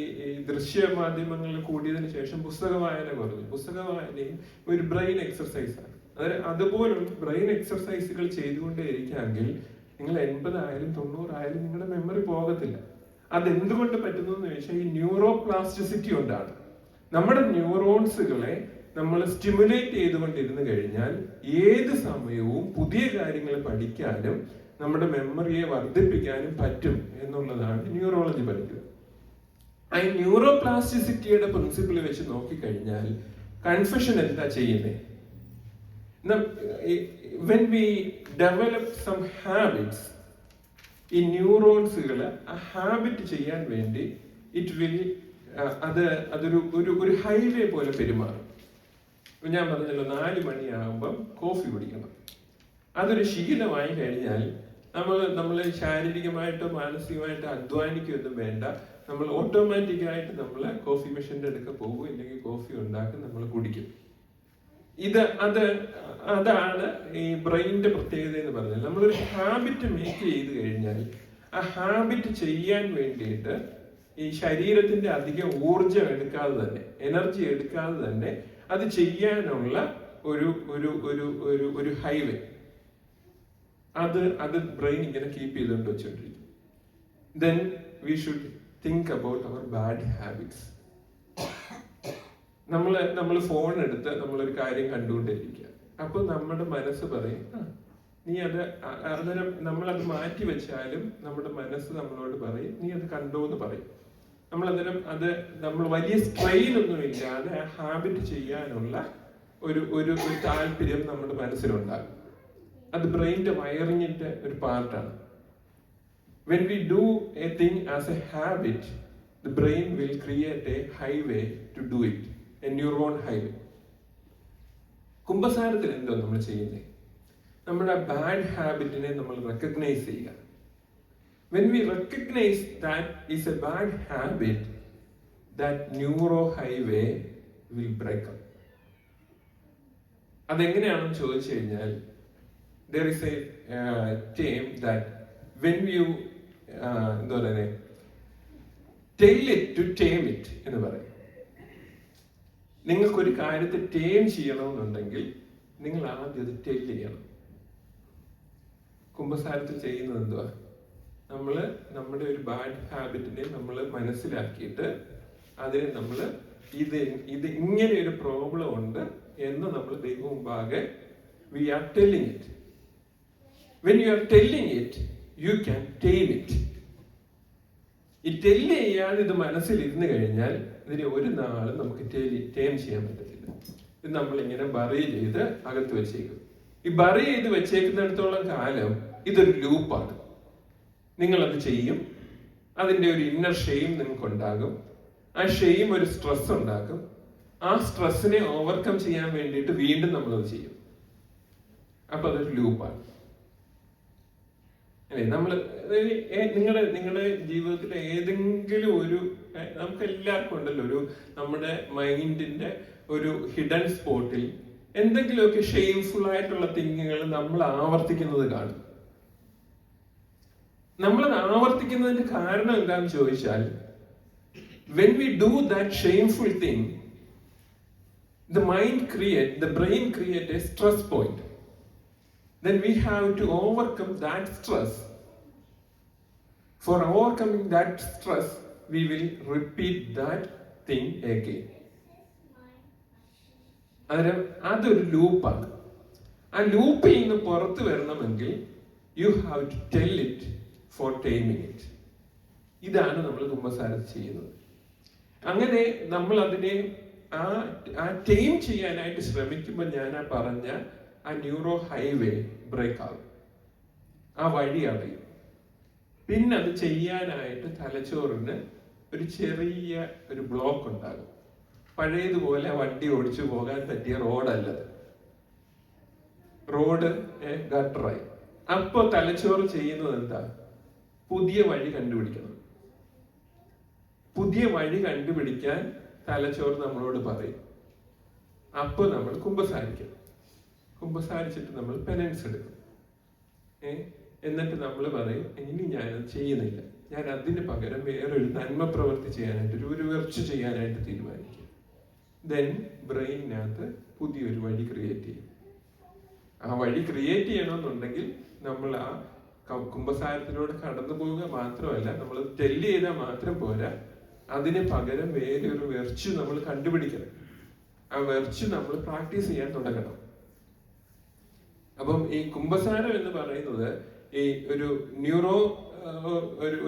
ദൃശ്യ മാധ്യമങ്ങളിൽ കൂടിയതിനു ശേഷം പുസ്തക വായന കുറഞ്ഞു. പുസ്തക വായനയും ഒരു ബ്രെയിൻ എക്സർസൈസാണ്. അതുപോലുള്ള ബ്രെയിൻ എക്സർസൈസുകൾ ചെയ്തുകൊണ്ടേ ഇരിക്കാമെങ്കിൽ നിങ്ങൾ 80 ആയാലും 90 ആയാലും നിങ്ങളുടെ മെമ്മറി പോകത്തില്ല. അതെന്തുകൊണ്ട് പറ്റുന്നു എന്ന് ചോദിച്ചാൽ ഈ ന്യൂറോപ്ലാസ്റ്റിസിറ്റി കൊണ്ടാണ്. നമ്മുടെ ന്യൂറോൺസുകളെ നമ്മൾ സ്റ്റിമുലേറ്റ് ചെയ്തുകൊണ്ടിരുന്നു കഴിഞ്ഞാൽ ഏത് സമയവും പുതിയ കാര്യങ്ങൾ പഠിക്കാനും നമ്മുടെ മെമ്മറിയെ വർദ്ധിപ്പിക്കാനും പറ്റും എന്നുള്ളതാണ് ന്യൂറോളജി പഠിക്കുന്നത്. ആ ന്യൂറോപ്ലാസ്റ്റിസിറ്റിയുടെ പ്രിൻസിപ്പിൾ വെച്ച് നോക്കിക്കഴിഞ്ഞാൽ കൺഫഷൻ എന്താ ചെയ്യുന്നത്? when we develop some habits, ഈ ന്യൂറോൺസുകള് ആ ഹാബിറ്റ് ചെയ്യാൻ വേണ്ടി ഇറ്റ് വിൽ അതൊരു ഹൈവേ പോലെ പെരുമാറും. ഞാൻ പറഞ്ഞല്ലോ 4 മണിയാകുമ്പം കോഫി കുടിക്കണം. അതൊരു ശീലമായി കഴിഞ്ഞാൽ നമ്മൾ ശാരീരികമായിട്ടോ മാനസികമായിട്ടോ അധ്വാനിക്കൊന്നും വേണ്ട. നമ്മൾ ഓട്ടോമാറ്റിക്കായിട്ട് നമ്മൾ കോഫി മെഷീൻ്റെ അടുക്ക പോകും, ഇല്ലെങ്കിൽ കോഫി ഉണ്ടാക്കി നമ്മൾ കുടിക്കും. അതാണ് ഈ ബ്രെയിനിന്റെ പ്രത്യേകത എന്ന് പറഞ്ഞാൽ നമ്മളൊരു ഹാബിറ്റ് മേക്ക് ചെയ്ത് കഴിഞ്ഞാൽ ആ ഹാബിറ്റ് ചെയ്യാൻ വേണ്ടിയിട്ട് ഈ ശരീരത്തിന്റെ അധികം ഊർജം എടുക്കാതെ തന്നെ, എനർജി എടുക്കാതെ തന്നെ അത് ചെയ്യാനുള്ള ഒരു ഒരു ഒരു ഒരു ഒരു ഹൈവേ അത് ബ്രെയിൻ ഇങ്ങനെ കീപ്പ് ചെയ്തുകൊണ്ട് വെച്ചോണ്ടിരിക്കും. Then we should think about our bad habits. നമ്മൾ ഫോൺ എടുത്ത് നമ്മളൊരു കാര്യം കണ്ടുകൊണ്ടിരിക്കുക. അപ്പൊ നമ്മുടെ മനസ്സ് പറയും നീ അന്നേരം നമ്മളത് മാറ്റി വെച്ചാലും നമ്മുടെ മനസ്സ് നമ്മളോട് പറയും നീ അത് കണ്ടോ എന്ന് പറയും. നമ്മളന്നേരം നമ്മൾ വലിയ സ്ട്രെയിൻ ഒന്നും ഇല്ലാതെ ആ ഹാബിറ്റ് ചെയ്യാനുള്ള ഒരു താല്പര്യം നമ്മുടെ മനസ്സിലുണ്ടാകും. അത് ബ്രെയിനിന്റെ വയറിങ്ങിന്റെ ഒരു പാർട്ടാണ്. When we do a thing as a habit, the brain will create a highway to do it, a neuron highway. കുംഭസാരത്തിൽ എന്തോ നമ്മൾ ചെയ്യുന്നത്? നമ്മുടെ ബാഡ് ഹാബിറ്റിനെ നമ്മൾ റെക്കഗ്നൈസ് ചെയ്യുക. When we recognize that is a bad habit, that neuro highway will break up. അതെങ്ങനെയാണെന്ന് ചോദിച്ചു കഴിഞ്ഞാൽ there is a term that when you എന്താ പറയുന്നത്, tell it to tame it എന്ന് പറയും. നിങ്ങൾക്കൊരു കാര്യത്തെ ടേം ചെയ്യണമെന്നുണ്ടെങ്കിൽ നിങ്ങൾ ആദ്യം അത് ടെൽ ചെയ്യണം. കുംഭസാരത്തിൽ ചെയ്യുന്നത് എന്തുവാ? നമ്മുടെ ഒരു ബാഡ് ഹാബിറ്റിനെ നമ്മൾ മനസ്സിലാക്കിയിട്ട് അതിനെ നമ്മൾ ഇത് ഇങ്ങനെ ഒരു പ്രോബ്ലം ഉണ്ട് എന്ന് നമ്മൾ ദൈവം മുമ്പാകെ we are telling it. When you are telling it, you can tame it. ഈ ടെല്ല് ചെയ്യാതെ ഇത് മനസ്സിലിരുന്ന് കഴിഞ്ഞാൽ ഇതിനെ ഒരു നാളും നമുക്ക് ടേം ചെയ്യാൻ പറ്റത്തില്ല. ഇത് നമ്മളിങ്ങനെ ബറി ചെയ്ത് അകത്ത് വെച്ചേക്കും. ഈ ബറി ചെയ്ത് വെച്ചേക്കുന്നിടത്തോളം കാലം ഇതൊരു ലൂപ്പാണ്. നിങ്ങളത് ചെയ്യും, അതിൻ്റെ ഒരു ഇന്നർ ഷെയിം നിങ്ങൾക്ക് ഉണ്ടാകും. ആ ഷെയിം ഒരു സ്ട്രെസ് ഉണ്ടാക്കും. ആ സ്ട്രെസ്സിനെ ഓവർകം ചെയ്യാൻ വേണ്ടിയിട്ട് വീണ്ടും നമ്മളത് ചെയ്യും. അപ്പൊ അതൊരു ലൂപ്പാണ്. നിങ്ങളുടെ ജീവിതത്തിലെ ഏതെങ്കിലും ഒരു, നമുക്ക് എല്ലാവർക്കും ഉണ്ടല്ലോ നമ്മുടെ മൈൻഡിന്റെ ഒരു ഹിഡൻ സ്പോട്ടിൽ എന്തെങ്കിലുമൊക്കെ ഷെയിംഫുൾ ആയിട്ടുള്ള തിങ്കിങ്ങൾ നമ്മൾ ആവർത്തിക്കുന്നത് കാണും. നമ്മളത് ആവർത്തിക്കുന്നതിന്റെ കാരണം എന്താണെന്ന് ചോദിച്ചാൽ, when we do that shameful thing, the brain create a stress point. Then we have to overcome that stress. For overcoming that stress, we will repeat that thing again. അതൊരു ലൂപ്പാണ്. ആ ലൂപ്പിൽ നിന്ന് പുറത്തു വരണമെങ്കിൽ you have to tell it for timing it. ഇതാണ് നമ്മൾ കുമ്പസാരം ചെയ്യുന്നത്. അങ്ങനെ നമ്മൾ അതിനെ ആ ടൈം ചെയ്യാനായിട്ട് ശ്രമിക്കുമ്പോൾ ഞാൻ പറഞ്ഞ ആ ന്യൂറോ ഹൈവേ ബ്രേക്ക് ആകും, ആ വഴി അറിയും. പിന്നെ അത് ചെയ്യാനായിട്ട് തലച്ചോറിന് ഒരു ചെറിയ ഒരു ബ്ലോക്ക് ഉണ്ടാകും. പഴയതുപോലെ വണ്ടി ഓടിച്ചു പോകാൻ പറ്റിയ റോഡല്ലത്, റോഡ് ഗട്ടറായി. അപ്പൊ തലച്ചോറ് ചെയ്യുന്നത് എന്താ? പുതിയ വഴി കണ്ടുപിടിക്കണം. പുതിയ വഴി കണ്ടുപിടിക്കാൻ തലച്ചോറ് നമ്മളോട് പറയും. അപ്പൊ നമ്മൾ കുമ്പസാരിക്കണം. കുമ്പസാരിച്ചിട്ട് നമ്മൾ പെനൻസ് എടുക്കും. എന്നിട്ട് നമ്മൾ പറയും, ഇനി ഞാനത് ചെയ്യുന്നില്ല, ഞാൻ അതിന് പകരം വേറൊരു നന്മ പ്രവൃത്തി ചെയ്യാനായിട്ട്, ഒരു വെർച്ച് ചെയ്യാനായിട്ട് തീരുമാനിക്കും. ദെൻ ബ്രെയിനകത്ത് പുതിയൊരു വഴി ക്രിയേറ്റ് ചെയ്യും. ആ വഴി ക്രിയേറ്റ് ചെയ്യണമെന്നുണ്ടെങ്കിൽ നമ്മൾ ആ കുമ്പസാരത്തിലൂടെ കടന്നു പോവുക മാത്രമല്ല, നമ്മൾ ടെല്ല് ചെയ്താൽ മാത്രം പോരാ, അതിന് പകരം വേറൊരു വെർച്ച് നമ്മൾ കണ്ടുപിടിക്കണം. ആ വെർച്ച് നമ്മൾ പ്രാക്ടീസ് ചെയ്യാൻ തുടങ്ങണം. അപ്പം ഈ കുമ്പസാരം എന്ന് പറയുന്നത് ഈ ഒരു ന്യൂറോ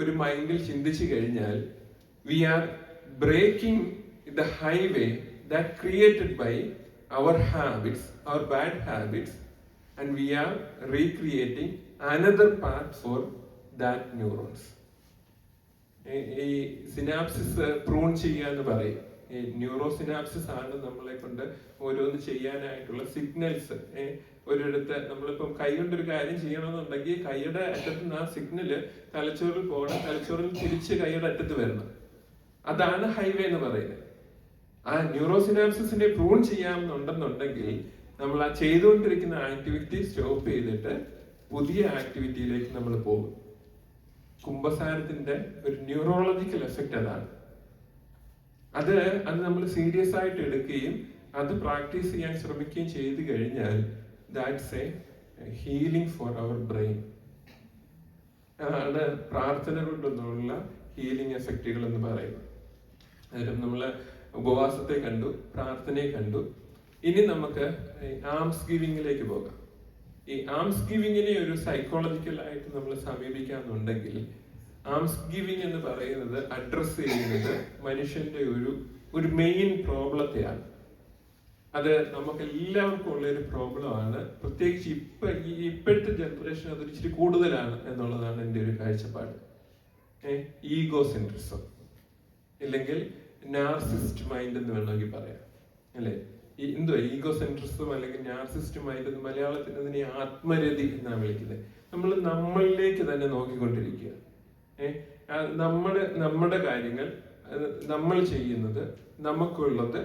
ഒരു മൈൻഡിൽ ചിന്തിച്ചു കഴിഞ്ഞാൽ, we are breaking the highway that created by our habits, our bad habits, and we are recreating another path for that neurons. ഈ സിനാപ്സിസ് പ്രൂൺ ചെയ്യുക എന്ന് പറയും. ഈ ന്യൂറോ സിനാപ്സിസ് ആണ് നമ്മളെ കൊണ്ട് ഓരോന്ന് ചെയ്യാനായിട്ടുള്ള സിഗ്നൽസ്. ഒരിടത്ത് നമ്മളിപ്പം കൈ കൊണ്ടൊരു കാര്യം ചെയ്യണമെന്നുണ്ടെങ്കിൽ കൈയുടെ അറ്റത്ത് നിന്ന് ആ സിഗ്നല് തലച്ചോറിൽ പോകണം, തലച്ചോറിൽ തിരിച്ച് കൈയുടെ അറ്റത്ത് വരണം. അതാണ് ഹൈവേ എന്ന് പറയുന്നത്. ആ ന്യൂറോ സിനാപ്സിസിനെ പ്രൂൺ ചെയ്യാമെന്നുണ്ടെന്നുണ്ടെങ്കിൽ നമ്മൾ ആ ചെയ്തുകൊണ്ടിരിക്കുന്ന ആക്ടിവിറ്റി സ്റ്റോപ്പ് ചെയ്തിട്ട് പുതിയ ആക്ടിവിറ്റിയിലേക്ക് നമ്മൾ പോകും. കുമ്പസാരത്തിന്റെ ഒരു ന്യൂറോളജിക്കൽ എഫക്റ്റ് അതാണ്. അത് നമ്മൾ സീരിയസ് ആയിട്ട് എടുക്കുകയും അത് പ്രാക്ടീസ് ചെയ്യാൻ ശ്രമിക്കുകയും ചെയ്തു കഴിഞ്ഞാൽ that's a healing for our brain. അതാണ് പ്രാർത്ഥന കൊണ്ടൊന്നുള്ള ഹീലിംഗ് എഫക്റ്റുകൾ എന്ന് പറയുന്നത്. അന്നേരം നമ്മള് ഉപവാസത്തെ കണ്ടു, പ്രാർത്ഥനയെ കണ്ടു. ഇനി നമുക്ക് ആംസ് ഗിവിങ്ങിലേക്ക് പോകാം. ഈ ആംസ് ഗിവിങ്ങിനെ ഒരു സൈക്കോളജിക്കൽ ആയിട്ട് നമ്മൾ സമീപിക്കാന്നുണ്ടെങ്കിൽ, ആംസ് ഗിവിങ് എന്ന് പറയുന്നത് അഡ്രസ് ചെയ്യുന്നത് മനുഷ്യന്റെ ഒരു മെയിൻ പ്രോബ്ലത്തെയാണ്. അത് നമുക്ക് എല്ലാവർക്കും ഉള്ള ഒരു പ്രോബ്ലമാണ്. പ്രത്യേകിച്ച് ഇപ്പോഴത്തെ ജനറേഷൻ അത് ഇച്ചിരി കൂടുതലാണ് എന്നുള്ളതാണ് എൻ്റെ ഒരു കാഴ്ചപ്പാട്. ഈഗോ സെൻട്രിസം ഇല്ലെങ്കിൽ നാർസിസ്റ്റ് മൈൻഡ് എന്ന് വേണമെങ്കിൽ പറയാം, അല്ലെ? എന്തുവാ ഈഗോ സെൻട്രിസം അല്ലെങ്കിൽ നാർസിസ്റ്റ് മൈൻഡ് എന്ന് മലയാളത്തിൽ അതിനെ ആത്മരതി എന്നാണ് വിളിക്കുന്നത്. നമ്മൾ നമ്മളിലേക്ക് തന്നെ നോക്കിക്കൊണ്ടിരിക്കുക. നമ്മുടെ കാര്യങ്ങൾ, നമ്മൾ ചെയ്യുന്നത്, നമുക്കുള്ളത്,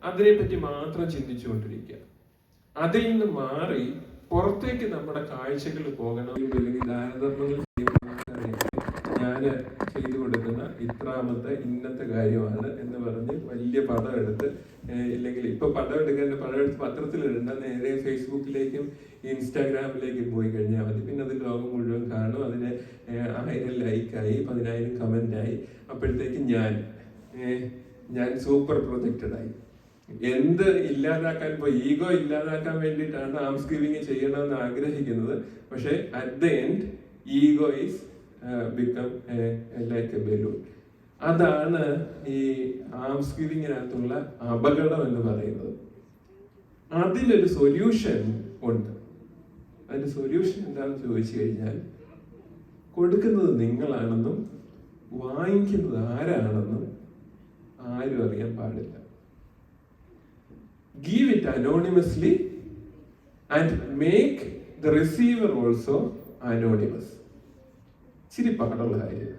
അതിനെപ്പറ്റി മാത്രം ചിന്തിച്ചുകൊണ്ടിരിക്കുക. അതിൽ നിന്ന് മാറി പുറത്തേക്ക് നമ്മുടെ കാഴ്ചകൾ പോകണം. അല്ലെങ്കിൽ ദാനധർമ്മങ്ങൾ ഞാൻ ചെയ്തു കൊടുക്കുന്ന ഇത്രാമത്തെ ഇന്നത്തെ കാര്യമാണ് എന്ന് പറഞ്ഞ് വലിയ പടം എടുത്ത്, ഇല്ലെങ്കിൽ ഇപ്പൊ പടം എടുത്ത് പത്രത്തിലിടണ്ട, നേരെ ഫേസ്ബുക്കിലേക്കും ഇൻസ്റ്റാഗ്രാമിലേക്കും പോയി കഴിഞ്ഞാൽ മതി. പിന്നെ അത് ലോകം മുഴുവൻ കാണും. അതിന് 1000 ലൈക്കായി, 10,000 കമന്റായി. അപ്പോഴത്തേക്ക് ഞാൻ സൂപ്പർ പ്രൊജക്റ്റഡായി. എന്ത് ഇല്ലാതാക്കാൻ ഈഗോ ഇല്ലാതാക്കാൻ വേണ്ടിയിട്ടാണ് ആംസ് ഗിവിങ് ചെയ്യണമെന്ന് ആഗ്രഹിക്കുന്നത്. പക്ഷെ at the end ego is become like A balloon. അതാണ് ഈ ആംസ് ഗിവിങ്ങിനകത്തുള്ള അപകടം എന്ന് പറയുന്നത്. അതിലൊരു സൊല്യൂഷൻ ഉണ്ട്. അതിന്റെ സൊല്യൂഷൻ എന്താണെന്ന് ചോദിച്ചു കഴിഞ്ഞാൽ, കൊടുക്കുന്നത് നിങ്ങളാണെന്നും വാങ്ങിക്കുന്നത് ആരാണെന്നും ആരും അറിയാൻ പാടില്ല. Give it anonymously and make the receiver also anonymous. ഇച്ചിരി പാടുള്ള കാര്യം.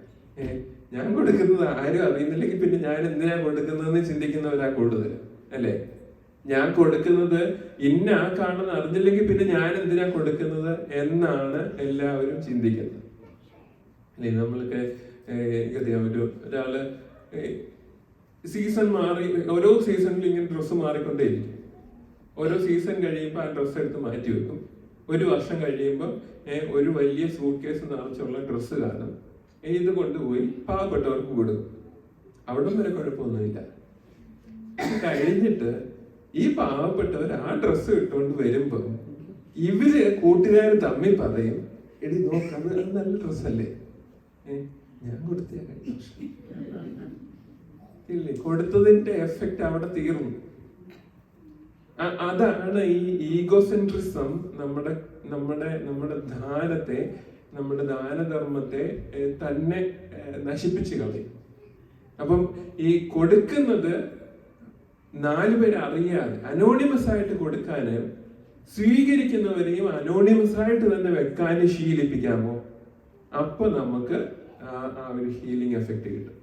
ഞാൻ കൊടുക്കുന്നത് ആരും അറിയുന്നില്ലെങ്കിൽ പിന്നെ ഞാൻ എന്തിനാ കൊടുക്കുന്നതെന്ന് ചിന്തിക്കുന്നവരാ കൂടുതൽ, അല്ലേ? ഞാൻ കൊടുക്കുന്നത് ഇന്ന ആൾക്കാണെന്ന് അറിഞ്ഞില്ലെങ്കിൽ പിന്നെ ഞാൻ എന്തിനാ കൊടുക്കുന്നത് എന്നാണ് എല്ലാവരും ചിന്തിക്കുന്നത്. അല്ലെ? നമ്മൾക്ക് എനിക്കറിയാം, ഒരാള് സീസൺ മാറി, ഓരോ സീസണിൽ ഇങ്ങനെ ഡ്രസ്സ് മാറിക്കൊണ്ടേയിരിക്കും. ഓരോ സീസൺ കഴിയുമ്പോൾ ആ ഡ്രസ്സ് എടുത്ത് മാറ്റി വെക്കും. ഒരു വർഷം കഴിയുമ്പോൾ ഒരു വലിയ സൂട്ട് കേസ് നിറച്ചുള്ള ഡ്രസ്സ് കാണും. ഇത് കൊണ്ടുപോയി പാവപ്പെട്ടവർക്ക് കൊടുക്കും. അവിടെ വരെ കുഴപ്പമൊന്നുമില്ല. കഴിഞ്ഞിട്ട് ഈ പാവപ്പെട്ടവർ ആ ഡ്രസ്സ് ഇട്ടുകൊണ്ട് വരുമ്പം ഇവര് കൂട്ടുകാർ തമ്മിൽ പറയും, എടി നോക്കത് നല്ല ഡ്രസ്സല്ലേ, ഞാൻ കൊടുത്തേ കഴിഞ്ഞ വർഷം ഇല്ലേ. കൊടുത്തതിന്റെ എഫക്റ്റ് അവിടെ തീർന്നു. അതാണ് ഈ ഈഗോസെൻട്രിസം നമ്മുടെ നമ്മുടെ നമ്മുടെ ദാനത്തെ, നമ്മുടെ ദാനധർമ്മത്തെ തന്നെ നശിപ്പിച്ചു കളയും. അപ്പം ഈ കൊടുക്കുന്നത് 4 പേര് അറിയാതെ അനോണിമസ് ആയിട്ട് കൊടുക്കാന്, സ്വീകരിക്കുന്നവരെയും അനോണിമസ് ആയിട്ട് തന്നെ വെക്കാനും ശീലിപ്പിക്കാമോ? അപ്പൊ നമുക്ക് ആ ഒരു ഹീലിംഗ് എഫക്റ്റ് കിട്ടും.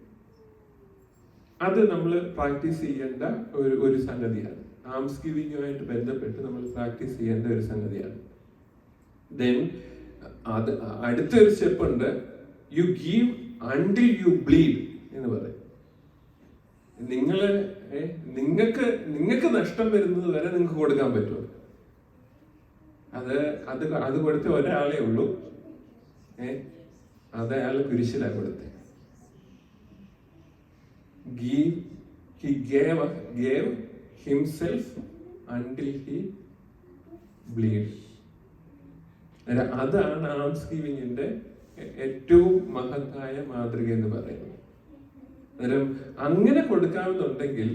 അത് നമ്മൾ പ്രാക്ടീസ് ചെയ്യേണ്ട ഒരു സംഗതിയാണ്. ആംസ് ഗിവിങ്ങുമായിട്ട് ബന്ധപ്പെട്ട് നമ്മൾ പ്രാക്ടീസ് ചെയ്യേണ്ട ഒരു സംഗതിയാണ്. ദെൻ അത് അടുത്തൊരു സ്റ്റെപ്പ് ഉണ്ട്, you give until you bleed എന്ന് പറയും. നിങ്ങൾക്ക് നഷ്ടം വരുന്നത് വരെ നിങ്ങൾക്ക് കൊടുക്കാൻ പറ്റുമോ? അത് കൊടുത്ത ഒരാളേ ഉള്ളൂ. അത് അയാൾ കുരിശിലാണ് കൊടുത്തത്. He gave himself until he bleed. അതാണ് ആംസ് ഗിവിങ്ങിന്റെ ഏറ്റവും മഹത്തായ മാതൃക എന്ന് പറയുന്നത്. അന്നേരം അങ്ങനെ കൊടുക്കാമെന്നുണ്ടെങ്കിൽ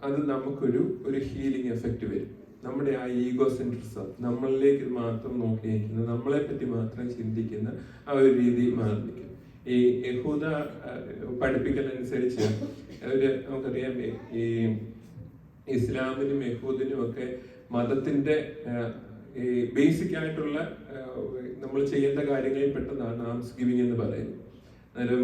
അത് നമുക്കൊരു ഹീലിംഗ് എഫക്റ്റ് വരും. നമ്മുടെ ആ ഈഗോസെൻട്രിസം, നമ്മളിലേക്ക് മാത്രം നോക്കി നിൽക്കുന്ന, നമ്മളെ പറ്റി മാത്രം ചിന്തിക്കുന്ന ആ ഒരു രീതി മാറിക്കും. ഈ യഹൂദ പഠിപ്പിക്കലനുസരിച്ച് നമുക്കറിയാം, ഈ ഇസ്ലാമിനും യഹൂദിനും ഒക്കെ മതത്തിന്റെ ഈ ബേസിക് ആയിട്ടുള്ള നമ്മൾ ചെയ്യേണ്ട കാര്യങ്ങളിൽ പെട്ടതാണ് ആംസ് ഗിവിങ് എന്ന് പറയുന്നത്. അന്നേരം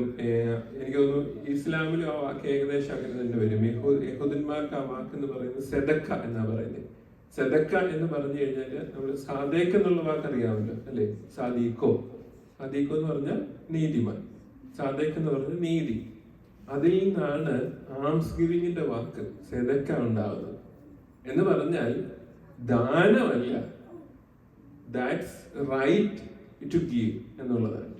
എനിക്ക് തോന്നുന്നു ഇസ്ലാമിലും ആ വാക്ക് ഏകദേശം അങ്ങനെ തന്നെ വരും. യഹൂദന്മാർക്ക് ആ വാക്ക് എന്ന് പറയുന്നത് സെദക്ക എന്നാ പറയുന്നത്. സെദക്ക എന്ന് പറഞ്ഞു കഴിഞ്ഞാൽ നമ്മൾ സാദേക്ക് എന്നുള്ള വാക്ക് അറിയാമല്ലോ അല്ലെ? സാദീക്കോ എന്ന് പറഞ്ഞാൽ നീതിമാൻ, സാദേക്ക് എന്ന് പറഞ്ഞാൽ നീതി. അതിൽ നിന്നാണ് ആംസ് ഗിവിങ്ങിന്റെ വാക്ക് സെദക്ക ഉണ്ടാവുന്നത്. എന്ന് പറഞ്ഞാൽ ദാനമല്ല, ദാറ്റ്സ് റൈറ്റ് ടു ഗീവ് എന്നുള്ളതാണ്.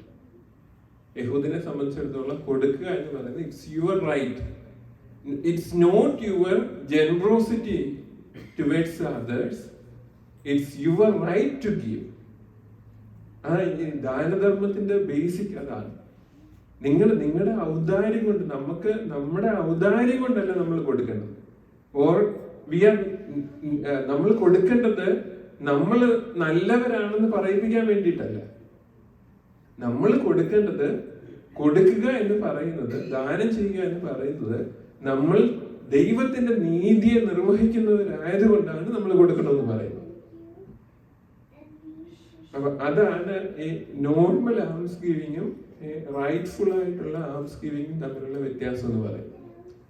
യഹൂദിനെ സംബന്ധിച്ചിടത്തോളം കൊടുക്കുക എന്ന് പറയുന്നത് it's your right, it's not your generosity towards others, it's your right to give. ദാനധർമ്മത്തിന്റെ ബേസിക് അതാണ്. നിങ്ങളുടെ ഔദാര്യം കൊണ്ട്, നമ്മുടെ ഔദാര്യം കൊണ്ടല്ല നമ്മൾ കൊടുക്കേണ്ടത്. നമ്മൾ കൊടുക്കേണ്ടത് നമ്മൾ നല്ലവരാണെന്ന് പറയിപ്പിക്കാൻ വേണ്ടിയിട്ടല്ല. നമ്മൾ കൊടുക്കേണ്ടത്, കൊടുക്കുക എന്ന് പറയുന്നത്, ദാനം ചെയ്യുക എന്ന് പറയുന്നത് നമ്മൾ ദൈവത്തിന്റെ നീതിയെ നിർവഹിക്കുന്നവരായതുകൊണ്ടാണ് നമ്മൾ കൊടുക്കണമെന്ന് പറയുന്നത്. അപ്പൊ അതാണ് ഈ നോർമൽ ആംസ് ഗിവിങ്ങും റൈറ്റ്ഫുൾ ആയിട്ടുള്ള ആംസ് ഗിവിങ്ങും തമ്മിലുള്ള വ്യത്യാസം എന്ന് പറയുന്നത്.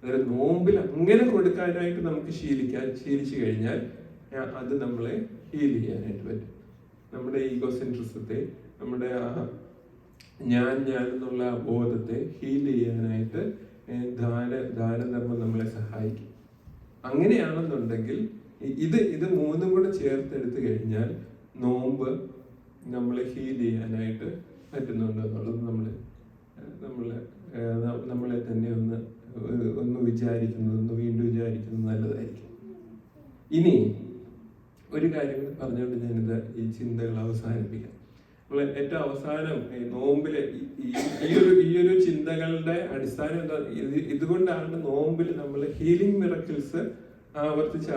അതായത് നോമ്പിൽ അങ്ങനെ കൊടുക്കാനായിട്ട് നമുക്ക് ശീലിച്ചു കഴിഞ്ഞാൽ അത് നമ്മളെ ഹീൽ ചെയ്യാനായിട്ട് പറ്റും. നമ്മുടെ ഈഗോസെൻട്രിസത്തെ, നമ്മുടെ ആ ഞാൻ എന്നുള്ള ബോധത്തെ ഹീൽ ചെയ്യാനായിട്ട് ദാനധർമ്മം നമ്മളെ സഹായിക്കും. അങ്ങനെയാണെന്നുണ്ടെങ്കിൽ ഇത് മൂന്നും കൂടെ ചേർത്തെടുത്ത് കഴിഞ്ഞാൽ നോമ്പ് നമ്മളെ ഹീൽ ചെയ്യാനായിട്ട് പറ്റുന്നുണ്ട് എന്നുള്ളത് നമ്മളെ തന്നെ ഒന്ന് വീണ്ടും വിചാരിക്കുന്നത് നല്ലതായിരിക്കും. ഇനി ഒരു കാര്യം പറഞ്ഞുകൊണ്ട് ഞാനിത് ഈ ചിന്തകൾ അവസാനിപ്പിക്കാം. നമ്മൾ ഏറ്റവും അവസാനം നോമ്പില് ഈ ഒരു ചിന്തകളുടെ അടിസ്ഥാനം എന്താ? ഇതുകൊണ്ടാണ് നോമ്പിൽ നമ്മൾ ഹീലിംഗ് മിറക്കിൾസ് ആവർത്തിച്ച്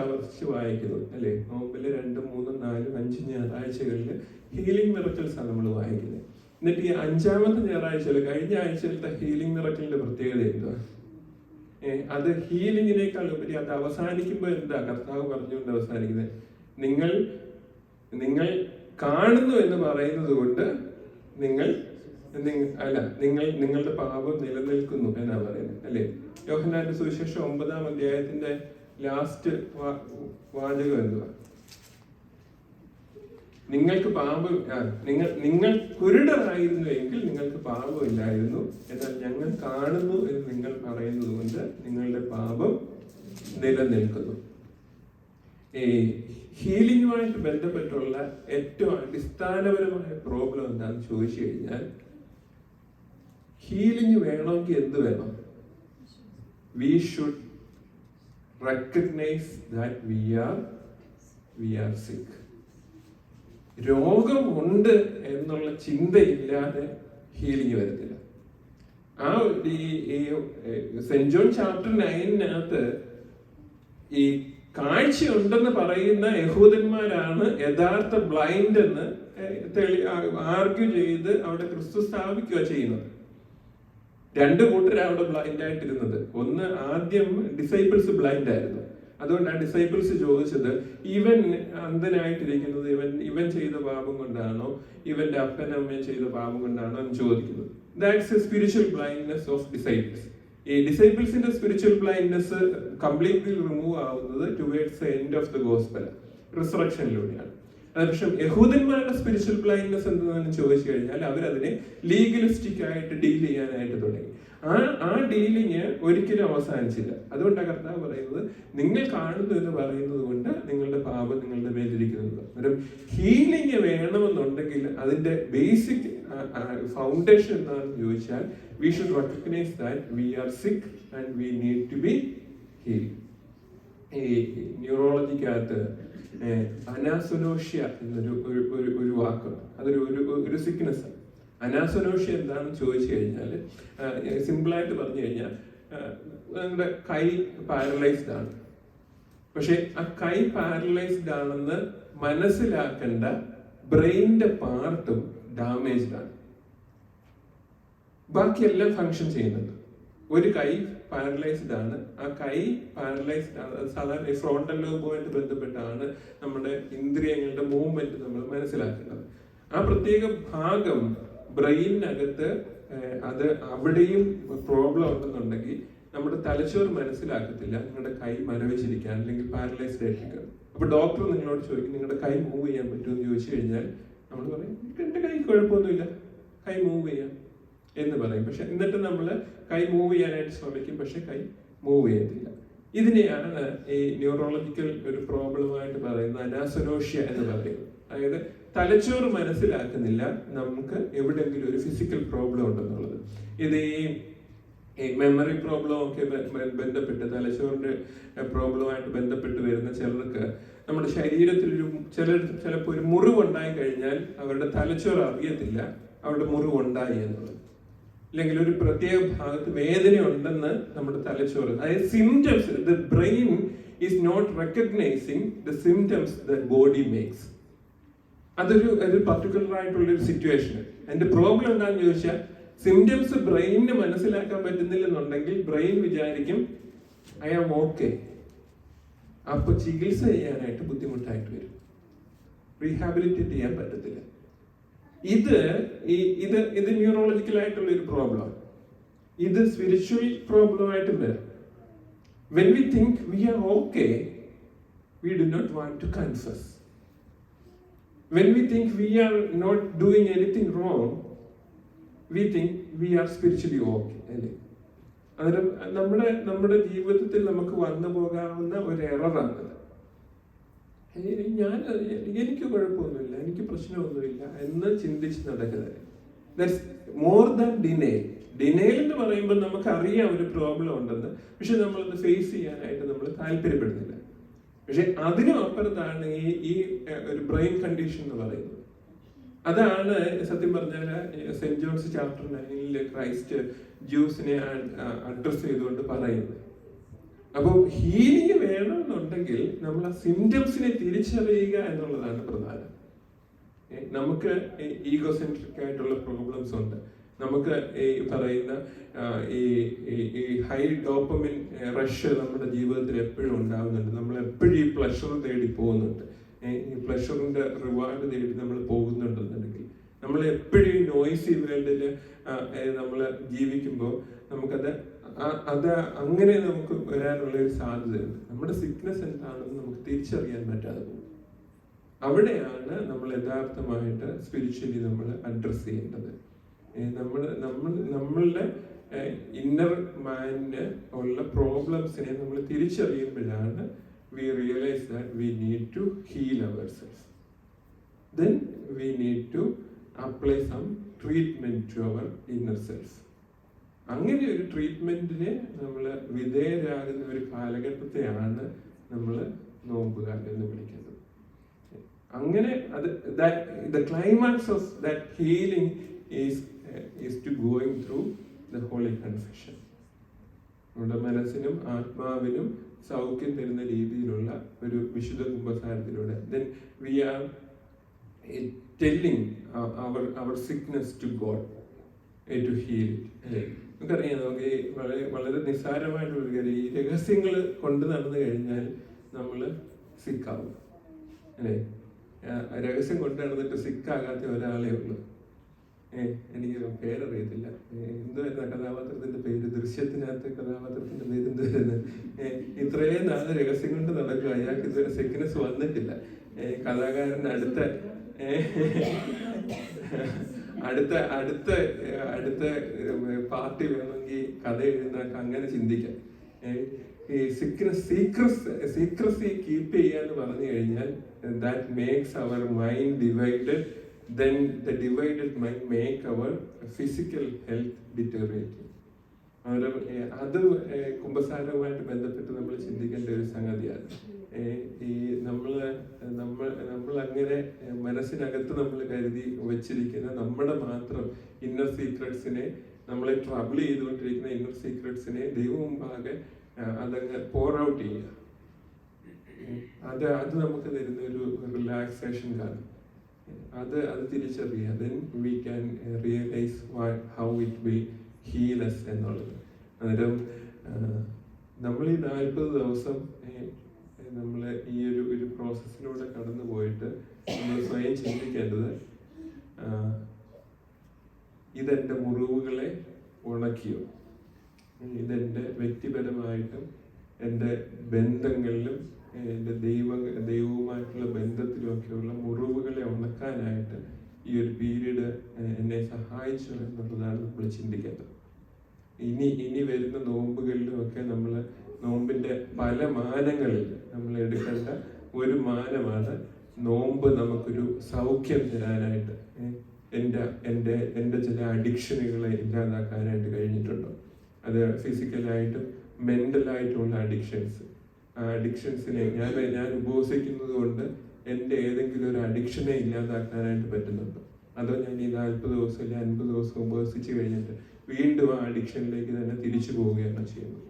വായിക്കുന്നത് അല്ലെ? നോമ്പില് 2, 3, 4, 5 ഞായറാഴ്ചകളിൽ ഹീലിംഗ് മിറക്കിൾസ് ആണ് നമ്മൾ വായിക്കുന്നത്. എന്നിട്ട് ഈ 5ാമത്തെ ഞായറാഴ്ചയിൽ, കഴിഞ്ഞ ആഴ്ചയിലത്തെ ഹീലിംഗ് മിറക്കിളിന്റെ പ്രത്യേകത എന്തുവാ? അത് ഹീലിംഗിനേക്കാൾ ഉപരി അത് അവസാനിക്കുമ്പോൾ എന്താ കർത്താവ് പറഞ്ഞുകൊണ്ട് അവസാനിക്കുന്നത്? നിങ്ങൾ കാണുന്നു എന്ന് പറയുന്നത് കൊണ്ട് നിങ്ങളുടെ പാപം നിലനിൽക്കുന്നു എന്നാ പറയുന്നത് അല്ലെ? യോഹന്നാന്റെ സുവിശേഷം 9-ാം അധ്യായത്തിന്റെ ലാസ്റ്റ് വാചകം എന്തുവാ? നിങ്ങൾക്ക് പാപം നിങ്ങൾ കുരുടരായിരുന്നു എങ്കിൽ നിങ്ങൾക്ക് പാപമില്ലായിരുന്നു, എന്നാൽ ഞങ്ങൾ കാണുന്നു എന്ന് നിങ്ങൾ പറയുന്നത് കൊണ്ട് നിങ്ങളുടെ പാപം നിലനിൽക്കുന്നു. ഈ ഹീലിംഗുമായിട്ട് ബന്ധപ്പെട്ടുള്ള ഏറ്റവും അടിസ്ഥാനപരമായ പ്രോബ്ലം എന്താണെന്ന് ചോദിച്ചു കഴിഞ്ഞാൽ, ഹീലിംഗ് വേണമെങ്കിൽ എന്ത് വേണം? We should recognise that we are sick. രോഗമുണ്ട് എന്നുള്ള ചിന്തയില്ലാതെ ഹീലിംഗ് വരത്തില്ല. ആ ഈ സെന്റ് ജോൺ ചാപ്റ്റർ 9 ഈ കാഴ്ചയുണ്ടെന്ന് പറയുന്ന യഹൂദന്മാരാണ് യഥാർത്ഥ ബ്ലൈൻഡ് എന്ന് ആർഗ്യൂ ചെയ്ത് അവിടെ ക്രിസ്തു സ്ഥാപിക്കുക ചെയ്യുന്നത്. രണ്ടു കൂട്ടരാണ് അവിടെ ബ്ലൈൻഡ് ആയിട്ടിരുന്നത്. ഒന്ന്, ആദ്യം ഡിസൈപ്പിൾസ് ബ്ലൈൻഡ് ആയിരുന്നു. അതുകൊണ്ടാണ് ഡിസൈപ്പിൾസ് ചോദിച്ചത്, ഇവൻ അന്ധനായിട്ടിരിക്കുന്നത് ഇവൻ ചെയ്ത പാപം കൊണ്ടാണോ, ഇവന്റെ അപ്പനമ്മയും ചെയ്ത പാപം കൊണ്ടാണോ എന്ന് ചോദിക്കുന്നത്. That's a spiritual blindness of disciples. ഈ ഡിസൈപ്പിൾസിന്റെ സ്പിരിച്വൽ ബ്ലൈൻഡ്നെസ് കംപ്ലീറ്റ്ലി റിമൂവ് ആവുന്നത് towards the end of the gospel, റിസറക്ഷനിലൂടെയാണ്. പക്ഷെ യഹൂദന്മാരുടെ സ്പിരിച്വൽ ബ്ലൈൻഡ്നെസ് എന്താണെന്ന് ചോദിച്ചു കഴിഞ്ഞാൽ അവരതിനെ ലീഗലിസ്റ്റിക് ആയിട്ട് ഡീൽ ചെയ്യാനായിട്ട് തുടങ്ങി. ആ ഡീലിങ് ഒരിക്കലും അവസാനിച്ചില്ല. അതുകൊണ്ടാണ് കർത്താവ് പറയുന്നത്, നിങ്ങൾ കാണുന്നു എന്ന് പറയുന്നത് കൊണ്ട് നിങ്ങളുടെ പാപം നിങ്ങളുടെ മേലിരിക്കുന്നത്. അന്നേരം ഹീലിംഗ് വേണമെന്നുണ്ടെങ്കിൽ അതിന്റെ ബേസിക് ഫൗണ്ടേഷൻ എന്താണെന്ന് ചോദിച്ചാൽ, we should recognise that we are sick and we need to be healed. ഈ ന്യൂറോളജിക്കകത്ത് അനാസൊനോഷ്യ എന്നൊരു വാക്കുണ്ട്. അതൊരു സിക്നെസ് ആണ്. അനാസൊനോഷ്യ എന്താണെന്ന് ചോദിച്ചു കഴിഞ്ഞാൽ, സിമ്പിളായിട്ട് പറഞ്ഞു കഴിഞ്ഞാൽ, നമ്മുടെ കൈ പാരലൈസ്ഡ് ആണ്. പക്ഷെ ആ കൈ പാരലൈസ്ഡ് ആണെന്ന് മനസ്സിലാക്കേണ്ട ബ്രെയിനിന്റെ പാർട്ടും ഡാമേജ്ഡ് ആണ്. ബാക്കിയെല്ലാം ഫങ്ഷൻ ചെയ്യുന്നുണ്ട്. ഒരു കൈ പാരലൈസ്ഡ് ആണ്. ആ കൈ പാരലൈസ്ഡ് ആണ്. സാധാരണ ഫ്രോണ്ടൽ ലോബുമായിട്ട് ബന്ധപ്പെട്ടാണ് നമ്മുടെ ഇന്ദ്രിയങ്ങളുടെ മൂവ്മെന്റ് നമ്മൾ മനസ്സിലാക്കേണ്ടത്. ആ പ്രത്യേക ഭാഗം ബ്രെയിനകത്ത് അത് അവിടെയും പ്രോബ്ലം ഉണ്ടെന്നുണ്ടെങ്കിൽ നമ്മുടെ തലച്ചോറ് മനസ്സിലാക്കത്തില്ല നിങ്ങളുടെ കൈ മരവിച്ചിരിക്കാൻ അല്ലെങ്കിൽ പാരലൈസ്ഡ് ആയിരിക്കണം. അപ്പൊ ഡോക്ടർ നിങ്ങളോട് ചോദിക്കും, നിങ്ങളുടെ കൈ മൂവ് ചെയ്യാൻ പറ്റുമെന്ന് ചോദിച്ചു കഴിഞ്ഞാൽ നമ്മൾ പറയും, എന്റെ കൈ കുഴപ്പമൊന്നുമില്ല, കൈ മൂവ് ചെയ്യാം എന്ന് പറയും. പക്ഷെ എന്നിട്ട് നമ്മൾ കൈ മൂവ് ചെയ്യാനായിട്ട് ശ്രമിക്കും, പക്ഷെ കൈ മൂവ് ചെയ്യത്തില്ല. ഇതിനെയാണ് ഈ ന്യൂറോളജിക്കൽ ഒരു പ്രോബ്ലമായിട്ട് പറയുന്നത് അനാസൊനോഷ്യ എന്ന് പറയുന്നത്. അതായത് തലച്ചോറ് മനസ്സിലാക്കുന്നില്ല നമുക്ക് എവിടെയെങ്കിലും ഒരു ഫിസിക്കൽ പ്രോബ്ലം ഉണ്ടെന്നുള്ളത്. ഇത് ഈ മെമ്മറി പ്രോബ്ലം ഒക്കെ ബന്ധപ്പെട്ട് തലച്ചോറിന്റെ പ്രോബ്ലമായിട്ട് ബന്ധപ്പെട്ട് വരുന്ന ചിലർക്ക് നമ്മുടെ ശരീരത്തിൽ ചിലപ്പോൾ ഒരു മുറിവുണ്ടായി കഴിഞ്ഞാൽ അവരുടെ തലച്ചോറ് അറിയത്തില്ല അവരുടെ മുറിവുണ്ടായി എന്നുള്ളത്. അല്ലെങ്കിൽ ഒരു പ്രത്യേക ഭാഗത്ത് വേദന ഉണ്ടെന്ന് നമ്മുടെ തലച്ചോറ്, അതായത് symptoms, the brain is not recognising the symptoms the body makes. അതൊരു പർട്ടിക്കുലർ ആയിട്ടുള്ള ഒരു സിറ്റുവേഷൻ. അതിന്റെ പ്രോബ്ലം എന്താണെന്ന് ചോദിച്ചാൽ, സിംറ്റംസ് ബ്രെയിനിന് മനസ്സിലാക്കാൻ പറ്റുന്നില്ലെന്നുണ്ടെങ്കിൽ ബ്രെയിൻ വിചാരിക്കും ഐ ആം ഓക്കെ. അപ്പൊ ചികിത്സ ചെയ്യാനായിട്ട് ബുദ്ധിമുട്ടായിട്ട് വരും, റീഹാബിലിറ്റേറ്റ് ചെയ്യാൻ പറ്റത്തില്ല. ഇത് ന്യൂറോളജിക്കൽ ആയിട്ടുള്ള ഒരു പ്രോബ്ലമാണ്. ഇത് സ്പിരിച്വൽ പ്രോബ്ലമായിട്ടും വരാം. When we think we are okay, we do not want to confuse. When we think we are not doing anything wrong, we think we are spiritually okay. അല്ലേ? അന്നേരം നമ്മുടെ ജീവിതത്തിൽ നമുക്ക് വന്നു പോകാവുന്ന ഒരു എററാണത്. എനിക്ക് കുഴപ്പമൊന്നുമില്ല, എനിക്ക് പ്രശ്നമൊന്നുമില്ല എന്ന് ചിന്തിച്ച് നടക്കുന്നത്. That's more than denial. Denial എന്ന് പറയുമ്പോൾ നമുക്കറിയാം ഒരു പ്രോബ്ലം ഉണ്ടെന്ന്, പക്ഷെ നമ്മളത് ഫേസ് ചെയ്യാനായിട്ട് നമ്മൾ താല്പര്യപ്പെടുന്നില്ല. പക്ഷെ അതിനും അപ്പുറത്താണ് ഈ ഒരു ബ്രെയിൻ കണ്ടീഷൻ എന്ന് പറയുന്നത്. അതാണ് സത്യം പറഞ്ഞാൽ സെന്റ് ജോൺസ് ചാപ്റ്റർ 9 ക്രൈസ്റ്റ് ജ്യൂസിനെ അഡ്രസ് ചെയ്തുകൊണ്ട് പറയുന്നത്. അപ്പോൾ ഹീലിംഗ് വേണമെന്നുണ്ടെങ്കിൽ നമ്മൾ ആ സിംറ്റംസിനെ തിരിച്ചറിയുക എന്നുള്ളതാണ് പ്രധാനം. നമുക്ക് ഈഗോസെൻട്രിക് ആയിട്ടുള്ള പ്രോബ്ലംസ് ഉണ്ട്. നമുക്ക് ഈ പറയുന്ന ഈ ഹൈ ഡോപ്പമിൻ റഷ് നമ്മുടെ ജീവിതത്തിൽ എപ്പോഴും ഉണ്ടാകുന്നുണ്ട്. നമ്മൾ എപ്പോഴും ഈ പ്ലഷർ തേടി പോകുന്നുണ്ട്. ഈ പ്ലഷറിന്റെ റിവാർഡ് തേടി നമ്മൾ പോകുന്നുണ്ടെന്നുണ്ടെങ്കിൽ നമ്മൾ എപ്പോഴും ഈ നോയ്സി വേൾഡിൽ നമ്മൾ ജീവിക്കുമ്പോൾ നമുക്കത് അങ്ങനെ നമുക്ക് വരാനുള്ള ഒരു സാധ്യതയുണ്ട്. നമ്മുടെ സിക്നസ് എന്താണെന്ന് നമുക്ക് തിരിച്ചറിയാൻ പറ്റാതെ പോകും. അവിടെയാണ് നമ്മൾ യഥാർത്ഥമായിട്ട് സ്പിരിച്വലി നമ്മൾ അഡ്രസ്സ് ചെയ്യേണ്ടത്. നമ്മളുടെ ഇന്നർ മൈൻഡിന് ഉള്ള പ്രോബ്ലംസിനെ നമ്മൾ തിരിച്ചറിയുമ്പോഴാണ് we realize that we need to heal ourselves. Then we need to apply some treatment to our inner self. അങ്ങനെ ഒരു ട്രീറ്റ്മെന്റിന് നമ്മൾ വിധേയരാകുന്ന ഒരു കാലഘട്ടത്തെയാണ് നമ്മൾ നോമ്പുകാലം എന്ന് വിളിക്കുന്നത്. അങ്ങനെ അത് the climax of that healing is to going through the holy confession. നമ്മുടെ മനസ്സിനും ആത്മാവിനും സൗഖ്യം തരുന്ന രീതിയിലുള്ള ഒരു വിശുദ്ധ കുമ്പസാരത്തിലൂടെ then we are telling our sickness to God to heal it. നമുക്കറിയാം, നമുക്ക് വളരെ നിസ്സാരമായിട്ടുള്ള കാര്യം, ഈ രഹസ്യങ്ങൾ കൊണ്ട് നടന്നു കഴിഞ്ഞാൽ നമ്മൾ സിക്കാവും അല്ലേ? രഹസ്യം കൊണ്ട് നടന്നിട്ട് സിക്കാകാത്ത ഒരാളേ ഉള്ളൂ. എനിക്ക് പേരറിയത്തില്ല, എന്തുവായിരുന്നു കഥാപാത്രത്തിന്റെ പേര്, ദൃശ്യത്തിനകത്തെ കഥാപാത്രത്തിന്റെ പേര് എന്തുവായിരുന്നു? ഇത്രയും നാളെ രഹസ്യം കൊണ്ട് നടക്കുക, അയാൾക്ക് ഇതുവരെ സിക്നസ് വന്നിട്ടില്ല. കഥാകാരൻ അടുത്ത പാർട്ടി വേണമെങ്കിൽ കഥ എഴുതാൻ അങ്ങനെ ചിന്തിക്കാം. ഈ സീക്രസി കീപ്പ് ചെയ്യാന്ന് പറഞ്ഞു കഴിഞ്ഞാൽ that makes our mind divided, then the divided mind make our physical health deteriorating. അത് കുമ്പസാരവുമായിട്ട് ബന്ധപ്പെട്ട് നമ്മൾ ചിന്തിക്കേണ്ട ഒരു സംഗതിയാണ്. ഈ നമ്മൾ അങ്ങനെ മനസ്സിനകത്ത് നമ്മൾ കരുതി വെച്ചിരിക്കുന്ന നമ്മുടെ മാത്രം ഇന്നർ സീക്രട്സിനെ, നമ്മളെ ട്രബിൾ ചെയ്തുകൊണ്ടിരിക്കുന്ന ഇന്നർ സീക്രട്സിനെ ദൈവം മുമ്പാകെ അതങ്ങ് പോർ ഔട്ട് ചെയ്യുക. അത് നമുക്ക് തരുന്ന ഒരു റിലാക്സേഷൻ കാണും. അത് തിരിച്ചറിയുക. Then we can realise how it will heal us എന്നുള്ളത്. അന്നേരം നമ്മൾ ഈ 40 ദിവസം നമ്മൾ ഈ ഒരു പ്രോസസ്സിലൂടെ കടന്നു പോയിട്ട് നമ്മൾ സ്വയം ചിന്തിക്കേണ്ടത്, ഇതെൻ്റെ മുറിവുകളെ ഉണക്കിയോ, ഇതെൻ്റെ വ്യക്തിപരമായിട്ടും എൻ്റെ ബന്ധങ്ങളിലും എൻ്റെ ദൈവവുമായിട്ടുള്ള ബന്ധത്തിലുമൊക്കെയുള്ള മുറിവുകളെ ഉണക്കാനായിട്ട് ഈ ഒരു പീരീഡ് എന്നെ സഹായിച്ചു എന്നുള്ളതാണ് നമ്മൾ ചിന്തിക്കേണ്ടത്. ഇനി വരുന്ന നോമ്പുകളിലും ഒക്കെ നമ്മൾ നോമ്പിന്റെ പല മാനങ്ങളിൽ നമ്മൾ എടുക്കേണ്ട ഒരു മാനമാണ് നോമ്പ് നമുക്കൊരു സൗഖ്യം തരാനായിട്ട്. എൻ്റെ ചില അഡിക്ഷനുകളെ ഇല്ലാതാക്കാനായിട്ട് കഴിഞ്ഞിട്ടുണ്ടോ? അത് ഫിസിക്കലായിട്ടും മെന്റലായിട്ടുള്ള അഡിക്ഷൻസ്. ആ അഡിക്ഷൻസിനെ ഞാൻ ഉപവസിക്കുന്നത് കൊണ്ട് എൻ്റെ ഏതെങ്കിലും ഒരു അഡിക്ഷനെ ഇല്ലാതാക്കാനായിട്ട് പറ്റുന്നുണ്ടോ? അതോ ഞാൻ ഈ 40 ദിവസം അല്ലെങ്കിൽ 50 ദിവസം ഉപവസിച്ച് കഴിഞ്ഞിട്ട് വീണ്ടും ആ അഡിക്ഷനിലേക്ക് തന്നെ തിരിച്ചു പോവുകയാണ് ചെയ്യുന്നത്?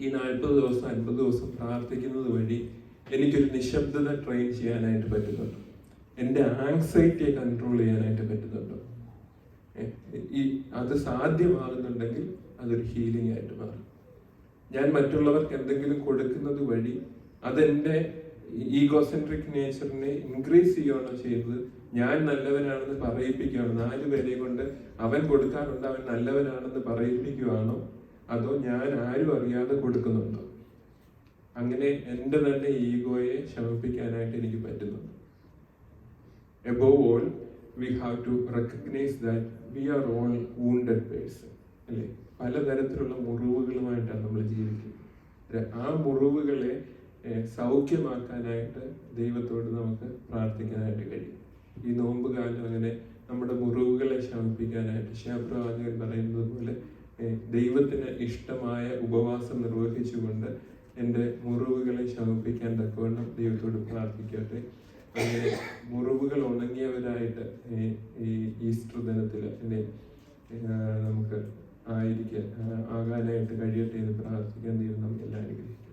ഈ 40 ദിവസം 50 ദിവസം പ്രാർത്ഥിക്കുന്നത് വഴി എനിക്കൊരു നിശബ്ദത ട്രെയിൻ ചെയ്യാനായിട്ട് പറ്റുന്നുണ്ടോ? എൻ്റെ ആങ്സൈറ്റിയെ കൺട്രോൾ ചെയ്യാനായിട്ട് പറ്റുന്നുണ്ടോ? അത് സാധ്യമാകുന്നുണ്ടെങ്കിൽ അതൊരു ഹീലിംഗ് ആയിട്ട് മാറും. ഞാൻ മറ്റുള്ളവർക്ക് എന്തെങ്കിലും കൊടുക്കുന്നത് വഴി അതെൻ്റെ ഈഗോസെൻട്രിക് നേച്ചറിനെ ഇൻക്രീസ് ചെയ്യുകയാണോ ചെയ്യുന്നത്? ഞാൻ നല്ലവനാണെന്ന് പറയിപ്പിക്കുകയാണോ? 4 പേരെ കൊണ്ട് അവൻ കൊടുക്കാറുണ്ട്, അവൻ നല്ലവനാണെന്ന് പറയിപ്പിക്കുകയാണോ? അതോ ഞാൻ ആരും അറിയാതെ കൊടുക്കുന്നുണ്ടോ? അങ്ങനെ എൻ്റെ തന്നെ ഈഗോയെ ശമിപ്പിക്കാനായിട്ട് എനിക്ക് പറ്റുന്നുണ്ട്. Above all, we have to recognize that we are all wounded person. അല്ലേ? പലതരത്തിലുള്ള മുറിവുകളുമായിട്ടാണ് നമ്മൾ ജീവിക്കുന്നത്. ആ മുറിവുകളെ സൗഖ്യമാക്കാനായിട്ട് ദൈവത്തോട് നമുക്ക് പ്രാർത്ഥിക്കാനായിട്ട് കഴിയും. ഈ നോമ്പ് കാലം അങ്ങനെ നമ്മുടെ മുറിവുകളെ ശമിപ്പിക്കാനായിട്ട് ശാപ്രവാചകൻ പറയുന്നത് പോലെ ദൈവത്തിന് ഇഷ്ടമായ ഉപവാസം നിർവഹിച്ചുകൊണ്ട് എൻ്റെ മുറിവുകളെ ശമിപ്പിക്കാൻ തക്കവണ്ണം ദൈവത്തോട് പ്രാർത്ഥിക്കട്ടെ. അങ്ങനെ മുറിവുകൾ ഉണങ്ങിയവരായിട്ട് ഈ ഈസ്റ്റർ ദിനത്തിൽ നമുക്ക് ആകാനായിട്ട് കഴിയട്ടെ എന്ന് പ്രാർത്ഥിക്കാൻ ദൈവം നമുക്ക് എല്ലാം അനുഗ്രഹിക്കും.